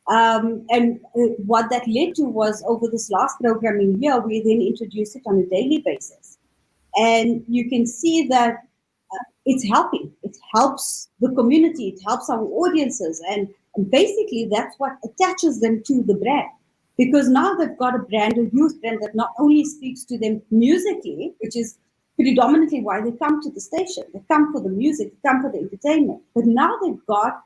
And what that led to was, over this last programming year, we then introduced it on a daily basis. And you can see that it's helping. It helps the community. It helps our audiences. And basically, that's what attaches them to the brand. Because now they've got a brand, a youth brand, that not only speaks to them musically, which is predominantly why they come to the station. They come for the music, they come for the entertainment. But now they've got,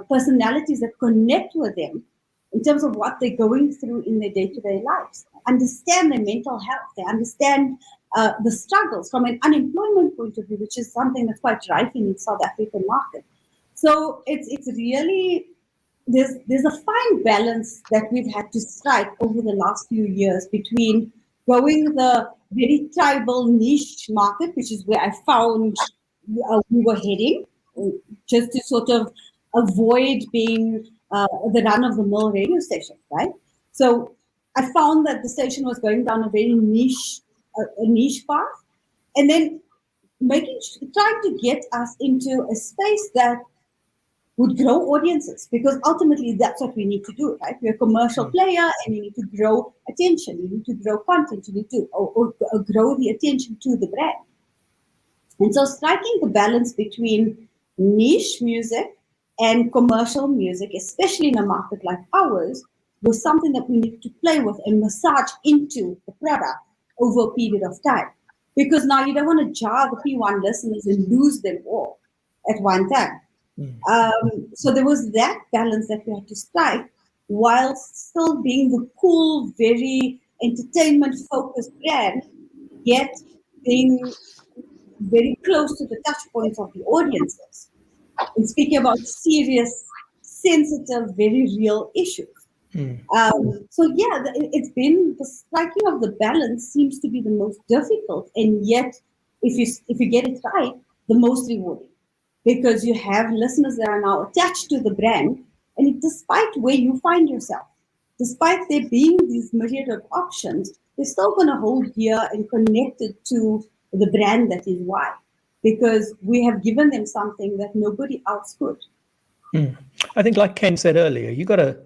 personalities that connect with them in terms of what they're going through in their day-to-day lives. Understand their mental health. They understand the struggles from an unemployment point of view, which is something that's quite rife in the South African market. So it's really, there's a fine balance that we've had to strike over the last few years between going the very tribal niche market, which is where I found we were heading, just to sort of avoid being the run-of-the-mill radio station, right? So I found that the station was going down a very niche path, and then trying to get us into a space that would grow audiences, because ultimately that's what we need to do, right? We're a commercial player, and you need to grow attention, you need to grow content, you need to or grow the attention to the brand. And so striking the balance between niche music and commercial music, especially in a market like ours, was something that we needed to play with and massage into the product over a period of time. Because now you don't want to jar the P1 listeners and lose them all at one time. So there was that balance that we had to strike, while still being the cool, very entertainment-focused brand, yet being very close to the touch points of the audiences and speaking about serious, sensitive, very real issues. So yeah, it's been the striking of the balance seems to be the most difficult, and yet if you get it right, the most rewarding, because you have listeners that are now attached to the brand, and despite where you find yourself, despite there being these myriad of options, they're still going to hold dear and connected to the brand that is why, because we have given them something that nobody else could. I think, like Ken said earlier, you got to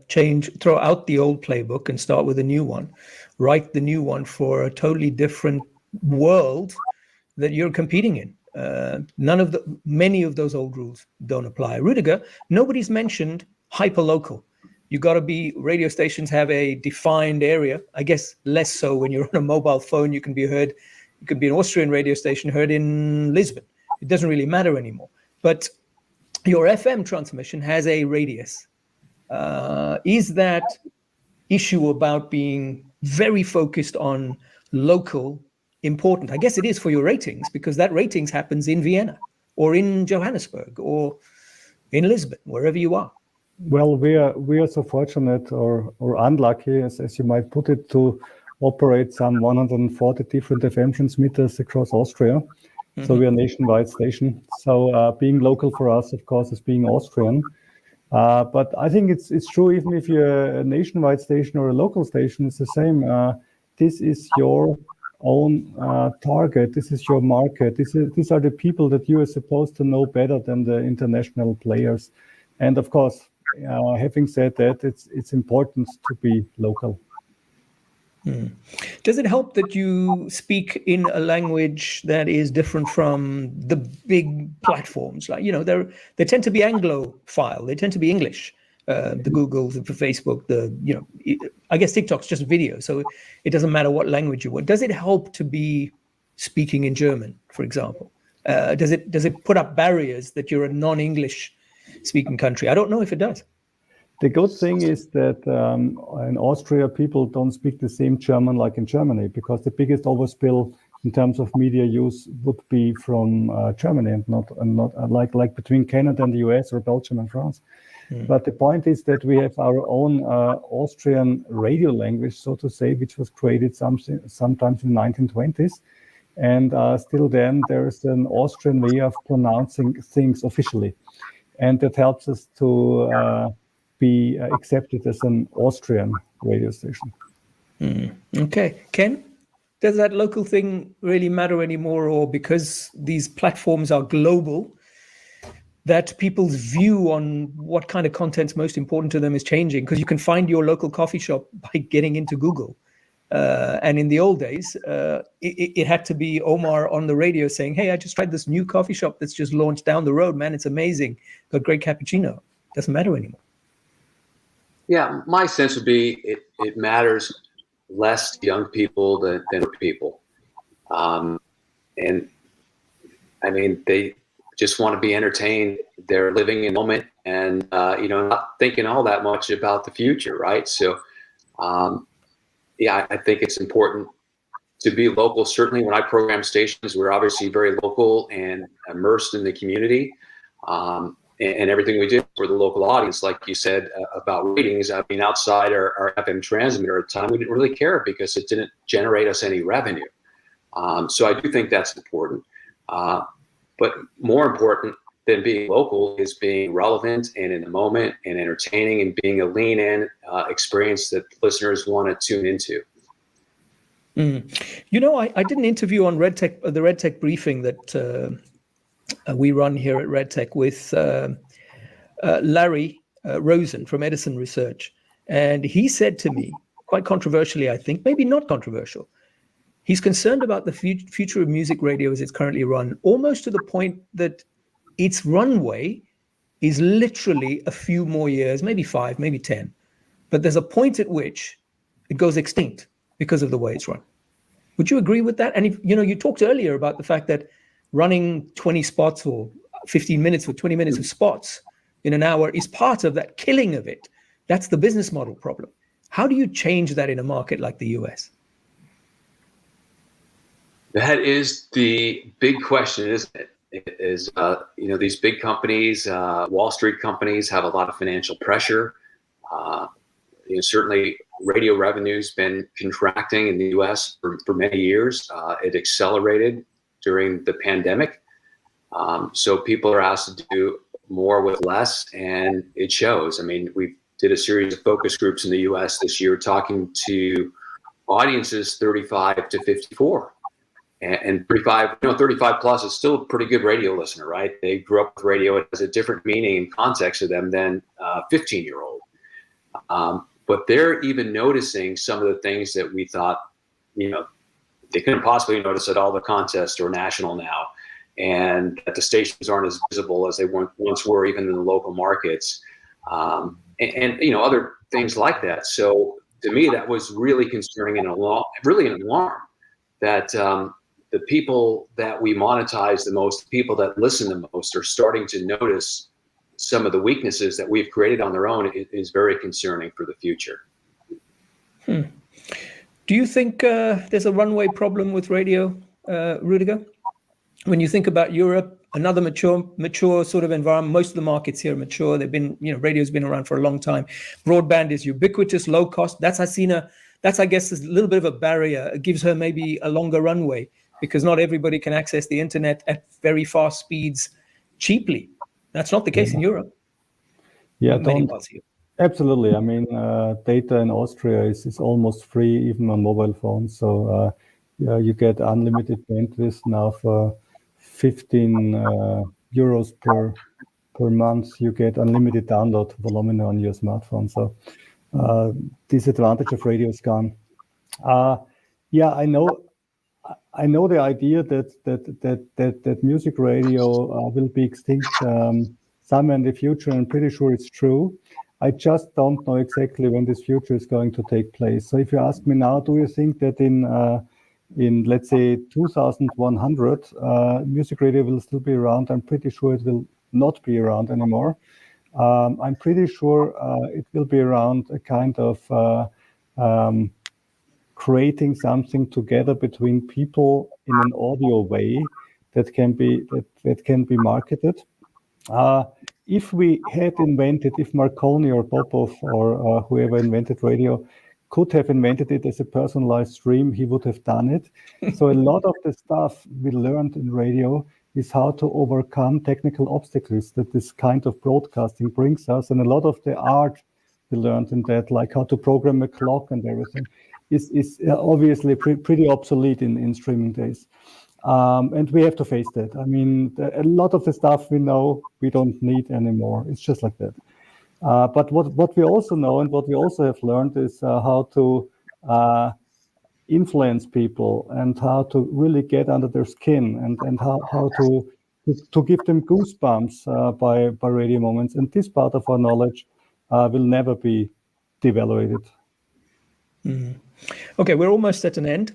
throw out the old playbook and start with a new one. Write the new one for a totally different world that you're competing in. Many of those old rules don't apply. Rudiger, nobody's mentioned hyperlocal. You got to be, radio stations have a defined area. I guess less so when you're on a mobile phone. You can be heard. You could be an Austrian radio station heard in Lisbon. It doesn't really matter anymore. But your FM transmission has a radius. Is that issue about being very focused on local important? I guess it is for your ratings, because that ratings happens in Vienna or in Johannesburg or in Lisbon, wherever you are. Well, we are so fortunate or unlucky, as you might put it, to operate some 140 different FM transmitters across Austria. So we are a nationwide station. So being local for us, of course, is being Austrian. But I think it's true, even if you're a nationwide station or a local station, it's the same. This is your own target. This is your market. These are the people that you are supposed to know better than the international players. And of course, having said that, it's important to be local. Does it help that you speak in a language that is different from the big platforms? Like, they tend to be Anglophile. They tend to be English. the Googles, the Facebook, I guess TikTok's just video, so it doesn't matter what language you want. Does it help to be speaking in German, for example? Does it put up barriers that you're a non-English speaking country? I don't know if it does. The good thing is that in Austria, people don't speak the same German like in Germany, because the biggest overspill in terms of media use would be from Germany, and not like between Canada and the US or Belgium and France. But the point is that we have our own Austrian radio language, so to say, which was created sometimes in the 1920s. And still then there's an Austrian way of pronouncing things officially. And that helps us to be accepted as an Austrian radio station. Okay. Ken, does that local thing really matter anymore? Or because these platforms are global, that people's view on what kind of content's most important to them is changing? Because you can find your local coffee shop by getting into Google. And in the old days, it had to be Omar on the radio saying, hey, I just tried this new coffee shop that's just launched down the road, man. It's amazing. Got great cappuccino. Doesn't matter anymore. Yeah, my sense would be it matters less to young people than people. And I mean, they just want to be entertained. They're living in the moment and, not thinking all that much about the future, right? So, I think it's important to be local. Certainly when I program stations, we're obviously very local and immersed in the community. And everything we do for the local audience, like you said about ratings, I mean, outside our FM transmitter at the time, we didn't really care because it didn't generate us any revenue. So I do think that's important. But more important than being local is being relevant and in the moment and entertaining and being a lean-in experience that listeners want to tune into. I did an interview on the Red Tech briefing that we run here at Red Tech with Larry Rosen from Edison Research. And he said to me, quite controversially, I think, maybe not controversial, he's concerned about the future of music radio as it's currently run, almost to the point that its runway is literally a few more years, maybe 5, maybe 10. But there's a point at which it goes extinct because of the way it's run. Would you agree with that? And if, you talked earlier about the fact that running 20 spots or 15 minutes or 20 minutes of spots in an hour is part of that killing of it. That's the business model problem. How do you change that in a market like the US? That is the big question, isn't it? These big companies, Wall Street companies, have a lot of financial pressure. Certainly, radio revenue's been contracting in the U.S. for many years. It accelerated during the pandemic. So people are asked to do more with less, and it shows. I mean, we did a series of focus groups in the U.S. this year talking to audiences 35 to 54. And 35 plus is still a pretty good radio listener, right? They grew up with radio. It has a different meaning and context to them than a 15-year-old. But they're even noticing some of the things that we thought, they couldn't possibly notice at all the contests or national now. And that the stations aren't as visible as they once were, even in the local markets. And other things like that. So to me, that was really concerning and really an alarm that the people that we monetize the most, the people that listen the most, are starting to notice some of the weaknesses that we've created on their own. Is very concerning for the future. Do you think there's a runway problem with radio, Rudiger? When you think about Europe, another mature sort of environment, most of the markets here are mature. They've been, radio's been around for a long time. Broadband is ubiquitous, low cost. That's, I guess, is a little bit of a barrier. It gives her maybe a longer runway, because not everybody can access the internet at very fast speeds cheaply. That's not the case in Europe. Yeah, absolutely. I mean, data in Austria is almost free, even on mobile phones. So you get unlimited bandwidth now for 15 euros per month. You get unlimited download volume on your smartphone. So this advantage of radio is gone. I know the idea that music radio will be extinct somewhere in the future. I'm pretty sure it's true. I just don't know exactly when this future is going to take place. So if you ask me now, do you think that in let's say 2100, music radio will still be around? I'm pretty sure it will not be around anymore. I'm pretty sure it will be around a kind of creating something together between people in an audio way that can be marketed. If Marconi or Popov or whoever invented radio could have invented it as a personalized stream, he would have done it. So a lot of the stuff we learned in radio is how to overcome technical obstacles that this kind of broadcasting brings us. And a lot of the art we learned in that, like how to program a clock and everything, is obviously pretty obsolete in streaming days. And we have to face that. I mean, a lot of the stuff we know we don't need anymore. It's just like that. But what we also know and what we also have learned is how to influence people and how to really get under their skin and how to give them goosebumps by radio moments. And this part of our knowledge will never be devaluated. Okay, we're almost at an end.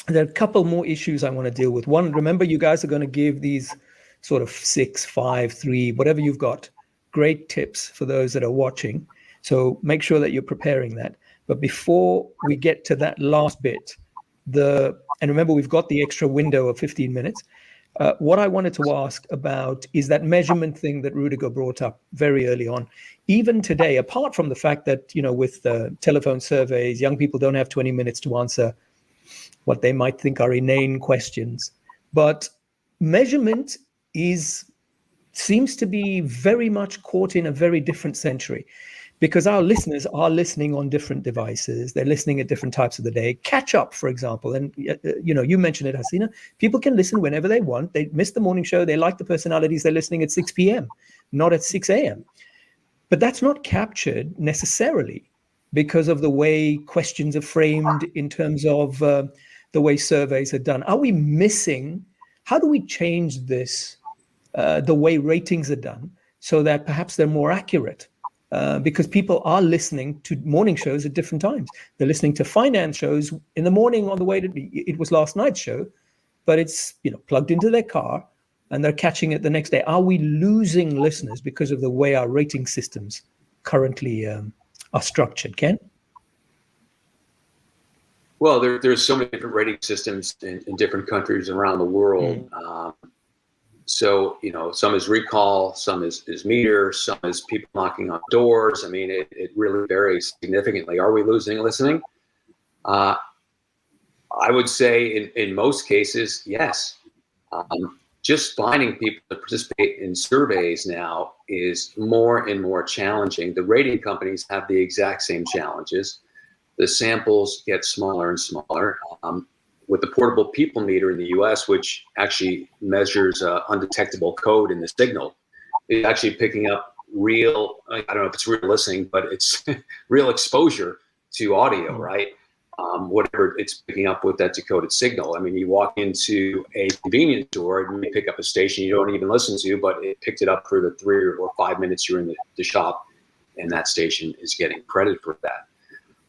There are a couple more issues I want to deal with. One, remember, you guys are going to give these sort of 6, 5, 3, whatever you've got, great tips for those that are watching. So make sure that you're preparing that. But before we get to that last bit, and remember, we've got the extra window of 15 minutes. What I wanted to ask about is that measurement thing that Rudiger brought up very early on. Even today, apart from the fact that, with telephone surveys, young people don't have 20 minutes to answer what they might think are inane questions. But measurement seems to be very much caught in a very different century, because our listeners are listening on different devices. They're listening at different types of the day. Catch up, for example. And, you mentioned it, Hasina. People can listen whenever they want. They miss the morning show. They like the personalities. They're listening at 6 p.m., not at 6 a.m. But that's not captured necessarily because of the way questions are framed, in terms of the way surveys are done. Are we missing? How do we change this, the way ratings are done, so that perhaps they're more accurate? Because people are listening to morning shows at different times. They're listening to finance shows in the morning on the way to, it was last night's show, but it's plugged into their car and they're catching it the next day. Are we losing listeners because of the way our rating systems currently are structured, Ken? Well, there's so many different rating systems in different countries around the world. So, some is recall, some is meter, some is people knocking on doors. I mean, it really varies significantly. Are we losing listening? I would say in most cases, yes. Just finding people to participate in surveys now is more and more challenging. The rating companies have the exact same challenges. The samples get smaller and smaller. With the portable people meter in the US, which actually measures undetectable code in the signal, it's actually picking up real, I don't know if it's real listening, but it's real exposure to audio, right? Whatever it's picking up with that decoded signal. I mean, you walk into a convenience store and you pick up a station you don't even listen to, but it picked it up for the 3 or 5 minutes you're in the shop, and that station is getting credit for that.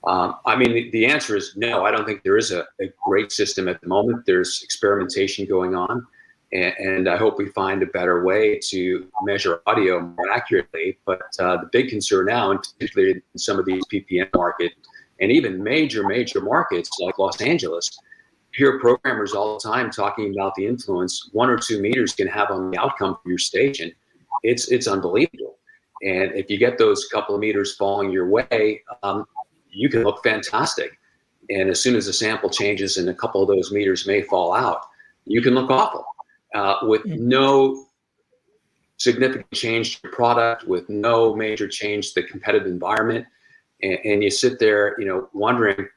I mean, the answer is no. I don't think there is a great system at the moment. There's experimentation going on, and I hope we find a better way to measure audio more accurately. But the big concern now, and particularly in some of these PPM markets, and even major markets like Los Angeles, hear programmers all the time talking about the influence 1 or 2 meters can have on the outcome of your station. It's unbelievable. And if you get those couple of meters falling your way, you can look fantastic. And as soon as the sample changes and a couple of those meters may fall out, you can look awful with no significant change to your product, with no major change to the competitive environment. And you sit there, wondering,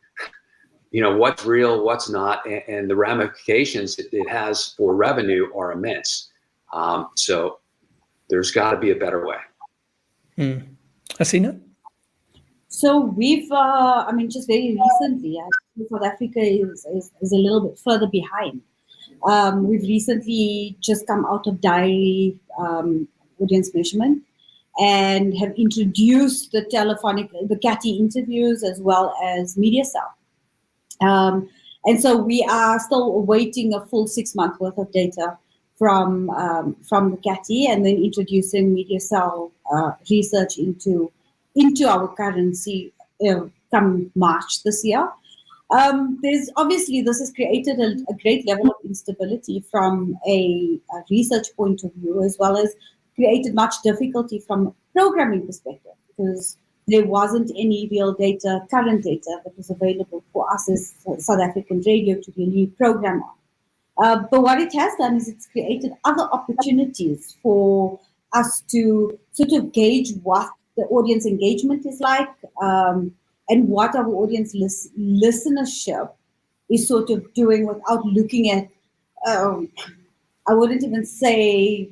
what's real, what's not, and the ramifications it has for revenue are immense. So there's got to be a better way. Hasina? So we've, just very recently, South Africa is a little bit further behind. We've recently just come out of diary audience measurement. and have introduced the CATI interviews as well as MediaCell. And so we are still awaiting a full 6 month worth of data from the CATI, and then introducing MediaCell research into our currency come March this year. This has created a great level of instability from a research point of view, as well as created much difficulty from a programming perspective, because there wasn't any real data, current data, that was available for us as South African radio to really program on. But what it has done is it's created other opportunities for us to sort of gauge what the audience engagement is like, and what our audience listenership is sort of doing without looking at, I wouldn't even say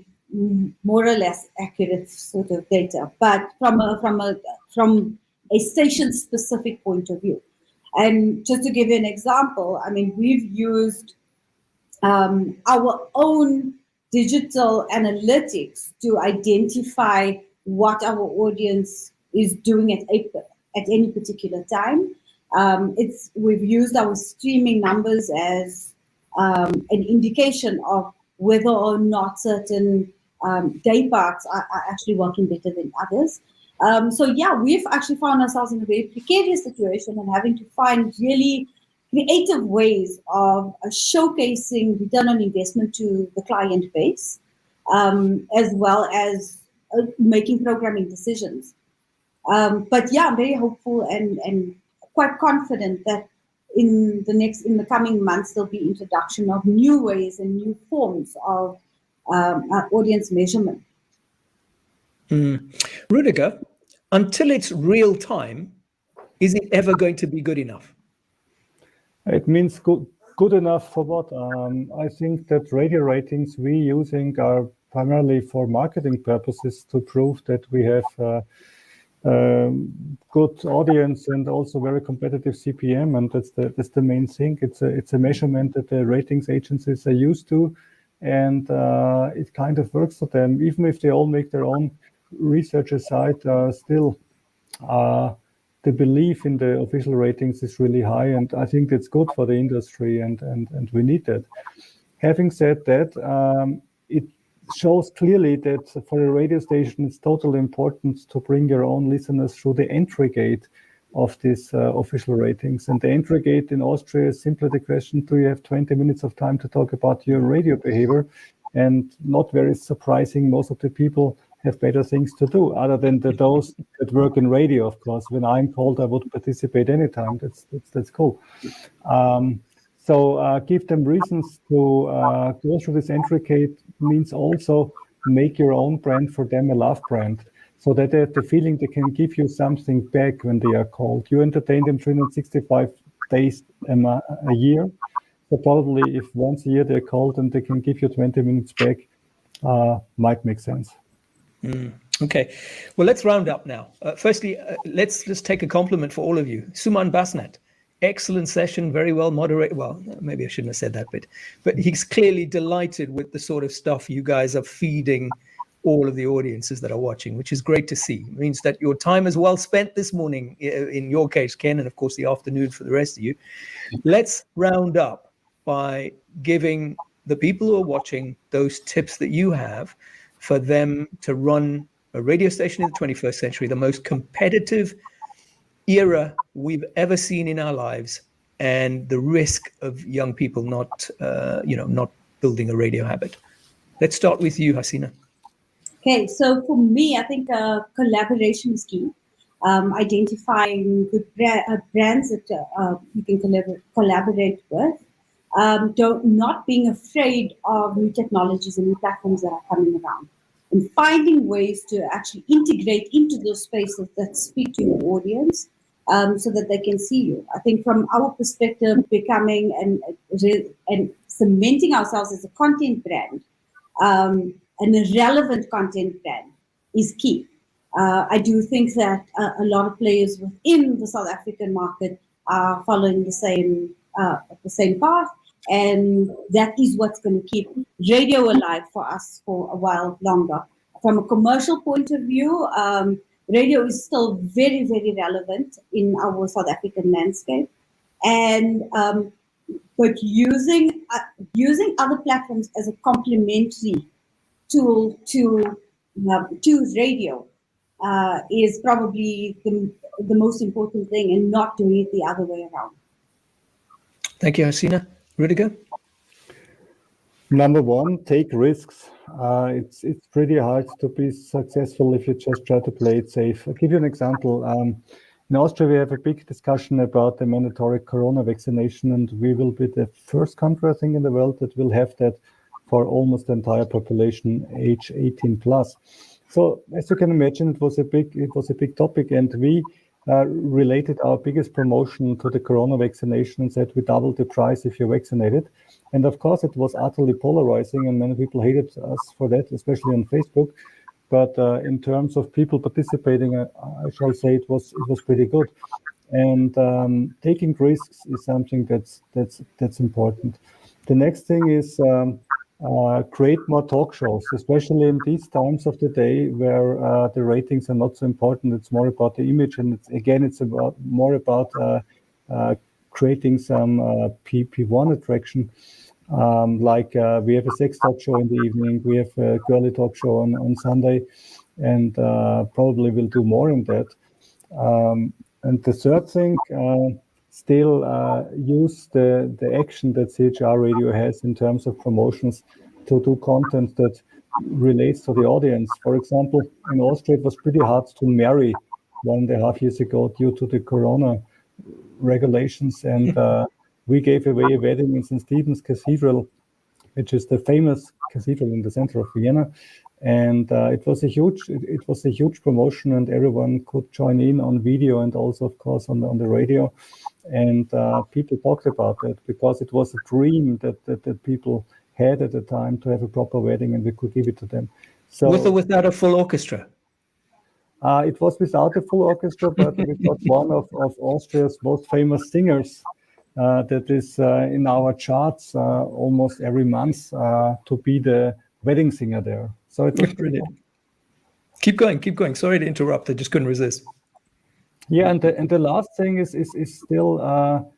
more or less accurate sort of data, but from a station-specific point of view. And just to give you an example, I mean, we've used our own digital analytics to identify what our audience is doing at any particular time. We've used our streaming numbers as an indication of whether or not certain day parts are actually working better than others. So yeah, we've actually found ourselves in a very precarious situation and having to find really creative ways of showcasing return on investment to the client base, as well as making programming decisions. But yeah, I'm very hopeful and quite confident that in the coming months there'll be introduction of new ways and new forms of audience measurement. Rudiger, until it's real time, is it ever going to be good enough? It means good enough for what? I think that radio ratings we're using are primarily for marketing purposes to prove that we have good audience and also very competitive CPM, and that's the main thing. It's a measurement that the ratings agencies are used to, and it kind of works for them. Even if they all make their own research aside, still the belief in the official ratings is really high, and I think that's good for the industry, and we need that. Having said that, it shows clearly that for a radio station, it's totally important to bring your own listeners through the entry gate of these official ratings. And the entry gate in Austria is simply the question, do you have 20 minutes of time to talk about your radio behavior? And not very surprising, most of the people have better things to do, other than those that work in radio, of course. When I'm called, I would participate anytime. That's cool. So give them reasons to go through this entry gate means also make your own brand for them a love brand, so that they have the feeling they can give you something back when they are called. You entertain them 365 days a year. So probably if once a year they're called and they can give you 20 minutes back, might make sense. Okay, well, let's round up now. Firstly, let's just take a compliment for all of you. Suman Basnat, excellent session, very well moderated. Well, maybe I shouldn't have said that bit, but he's clearly delighted with the sort of stuff you guys are feeding all of the audiences that are watching, which is great to see. It means that your time is well spent this morning, in your case, Ken, and of course the afternoon for the rest of you. Let's round up by giving the people who are watching those tips that you have for them to run a radio station in the 21st century, the most competitive era we've ever seen in our lives, and the risk of young people not building a radio habit. Let's start with you, Hasina. Okay, so for me, I think collaboration is key. Identifying good brands that you can collaborate with. Not being afraid of new technologies and new platforms that are coming around, and finding ways to actually integrate into those spaces that speak to your audience, so that they can see you. I think from our perspective, becoming and cementing ourselves as a content brand, and a relevant content brand is key. I do think that a lot of players within the South African market are following the same path, and that is what's going to keep radio alive for us for a while longer. I from a commercial point of view, radio is still very, very relevant in our South African landscape. And but using other platforms as a complementary tool to radio is probably the most important thing, and not doing it the other way around. Thank you, Hasina. Rudiger? Number one, take risks. It's pretty hard to be successful if you just try to play it safe. I'll give you an example. In Austria, we have a big discussion about the mandatory corona vaccination, and we will be the first country, I think, in the world that will have that for almost the entire population, age 18 plus. So, as you can imagine, it was a big topic, and we related our biggest promotion to the corona vaccination and said we doubled the price if you're vaccinated. And of course, it was utterly polarizing, and many people hated us for that, especially on Facebook. But in terms of people participating, I shall say it was pretty good. And taking risks is something that's important. The next thing is create more talk shows, especially in these times of the day where the ratings are not so important. It's more about the image, and it's more about creating some P1 attraction. Like we have a sex talk show in the evening, we have a girly talk show on Sunday, and probably we'll do more in that. And the third thing, still use the action that CHR Radio has in terms of promotions to do content that relates to the audience. For example, in Austria, it was pretty hard to marry 1.5 years ago due to the corona regulations, and we gave away a wedding in St. Stephen's Cathedral, which is the famous cathedral in the center of Vienna, and it was a huge promotion, and everyone could join in on video and also, of course, on the radio, and people talked about it because it was a dream that people had at the time to have a proper wedding, and we could give it to them. So, with or without a full orchestra? It was without a full orchestra, but we got one of Austria's most famous singers that is in our charts almost every month to be the wedding singer there. So it was brilliant. Keep going. Sorry to interrupt. I just couldn't resist. Yeah, and the last thing is still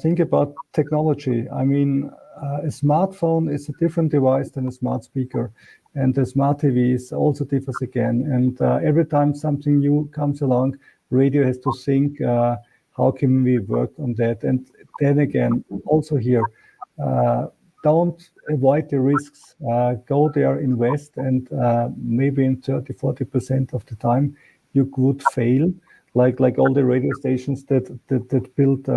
think about technology. I mean, a smartphone is a different device than a smart speaker, and the smart TV is also differs again. And every time something new comes along, radio has to think, how can we work on that? And then again, also here, don't avoid the risks. Go there, invest, and maybe in 30-40% of the time you could fail, like all the radio stations that built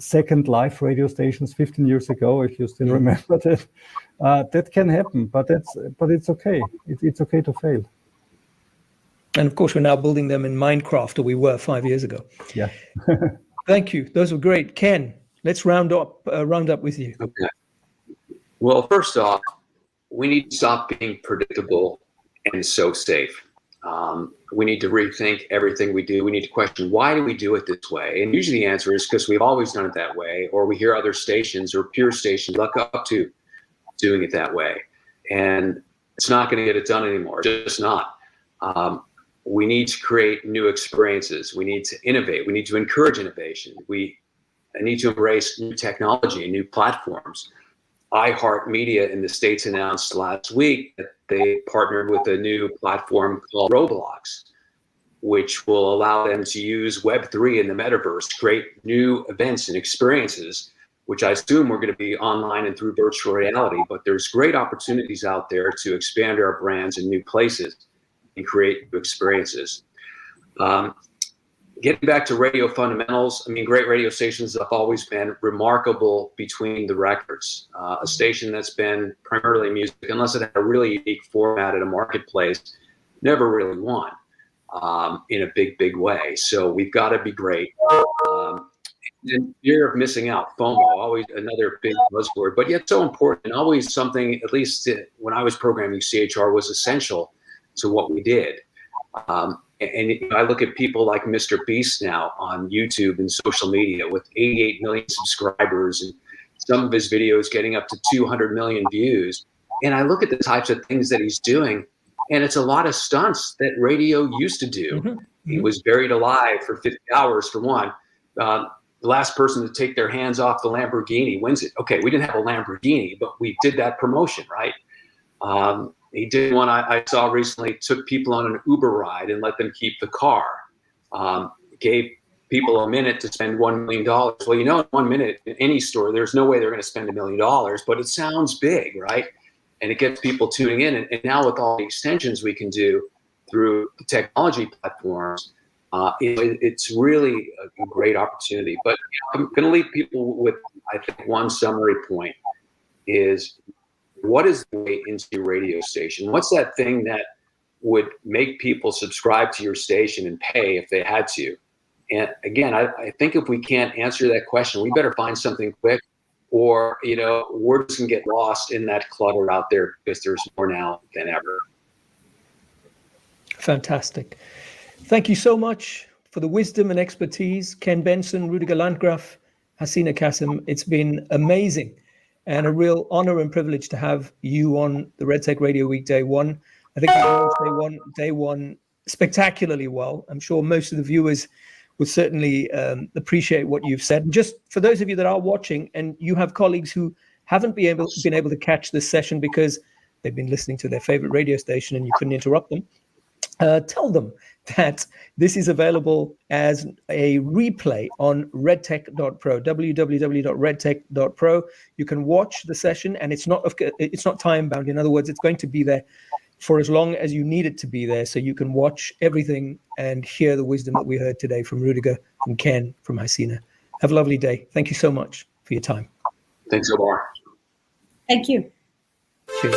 second live radio stations 15 years ago, if you still remember that. That can happen, but it's okay. It's okay to fail. And of course, we're now building them in Minecraft, or we were 5 years ago. Yeah. Thank you. Those were great. Ken, let's round up with you. Okay. Well, first off, we need to stop being predictable and so safe. We need to rethink everything we do. We need to question, why do we do it this way? And usually the answer is because we've always done it that way, or we hear other stations or peer stations look up to doing it that way. And it's not going to get it done anymore. Just not. We need to create new experiences. We need to innovate. We need to encourage innovation. We need to embrace new technology and new platforms. iHeartMedia in the States announced last week that they partnered with a new platform called Roblox, which will allow them to use Web3 in the metaverse to create new events and experiences, which I assume are going to be online and through virtual reality. But there's great opportunities out there to expand our brands in new places and create new experiences. Getting back to radio fundamentals, I mean, great radio stations have always been remarkable between the records. A station that's been primarily music, unless it had a really unique format at a marketplace, never really won in a big way. So we've got to be great. And fear of missing out, FOMO, always another big buzzword, but yet so important, and always something, at least when I was programming CHR, was essential to what we did. And I look at people like Mr. Beast now on YouTube and social media with 88 million subscribers, and some of his videos getting up to 200 million views. And I look at the types of things that he's doing, And it's a lot of stunts that radio used to do. Mm-hmm. He was buried alive for 50 hours for one. The last person to take their hands off the Lamborghini wins it. Okay, we didn't have a Lamborghini, but we did that promotion, right? He did one I saw recently, took people on an Uber ride and let them keep the car. Gave people a minute to spend $1 million. Well, you know, in 1 minute in any store, there's no way they're going to spend $1 million, but it sounds big, right? And it gets people tuning in. And now with all the extensions we can do through the technology platforms, it's really a great opportunity. But I'm going to leave people with, I think, one summary point is, what is the way into your radio station? What's that thing that would make people subscribe to your station and pay if they had to? And again, I think if we can't answer that question, we better find something quick, or, you know, we're just going to get lost in that clutter out there, because there's more now than ever. Fantastic. Thank you so much for the wisdom and expertise, Ken Benson, Rudiger Landgraf, Hasina Kasim. It's been amazing and a real honor and privilege to have you on the RedTech Radio Week Day 1. I think we launched day one spectacularly well. I'm sure most of the viewers would certainly appreciate what you've said. And just for those of you that are watching and you have colleagues who haven't been able to catch this session because they've been listening to their favorite radio station and you couldn't interrupt them, tell them that this is available as a replay on redtech.pro, www.redtech.pro. You can watch the session, and it's not time bound. In other words, it's going to be there for as long as you need it to be there, so you can watch everything and hear the wisdom that we heard today from Rudiger, from Ken, from Hasina. Have a lovely day. Thank you so much for your time. Thanks, Omar. Thank you. Cheers.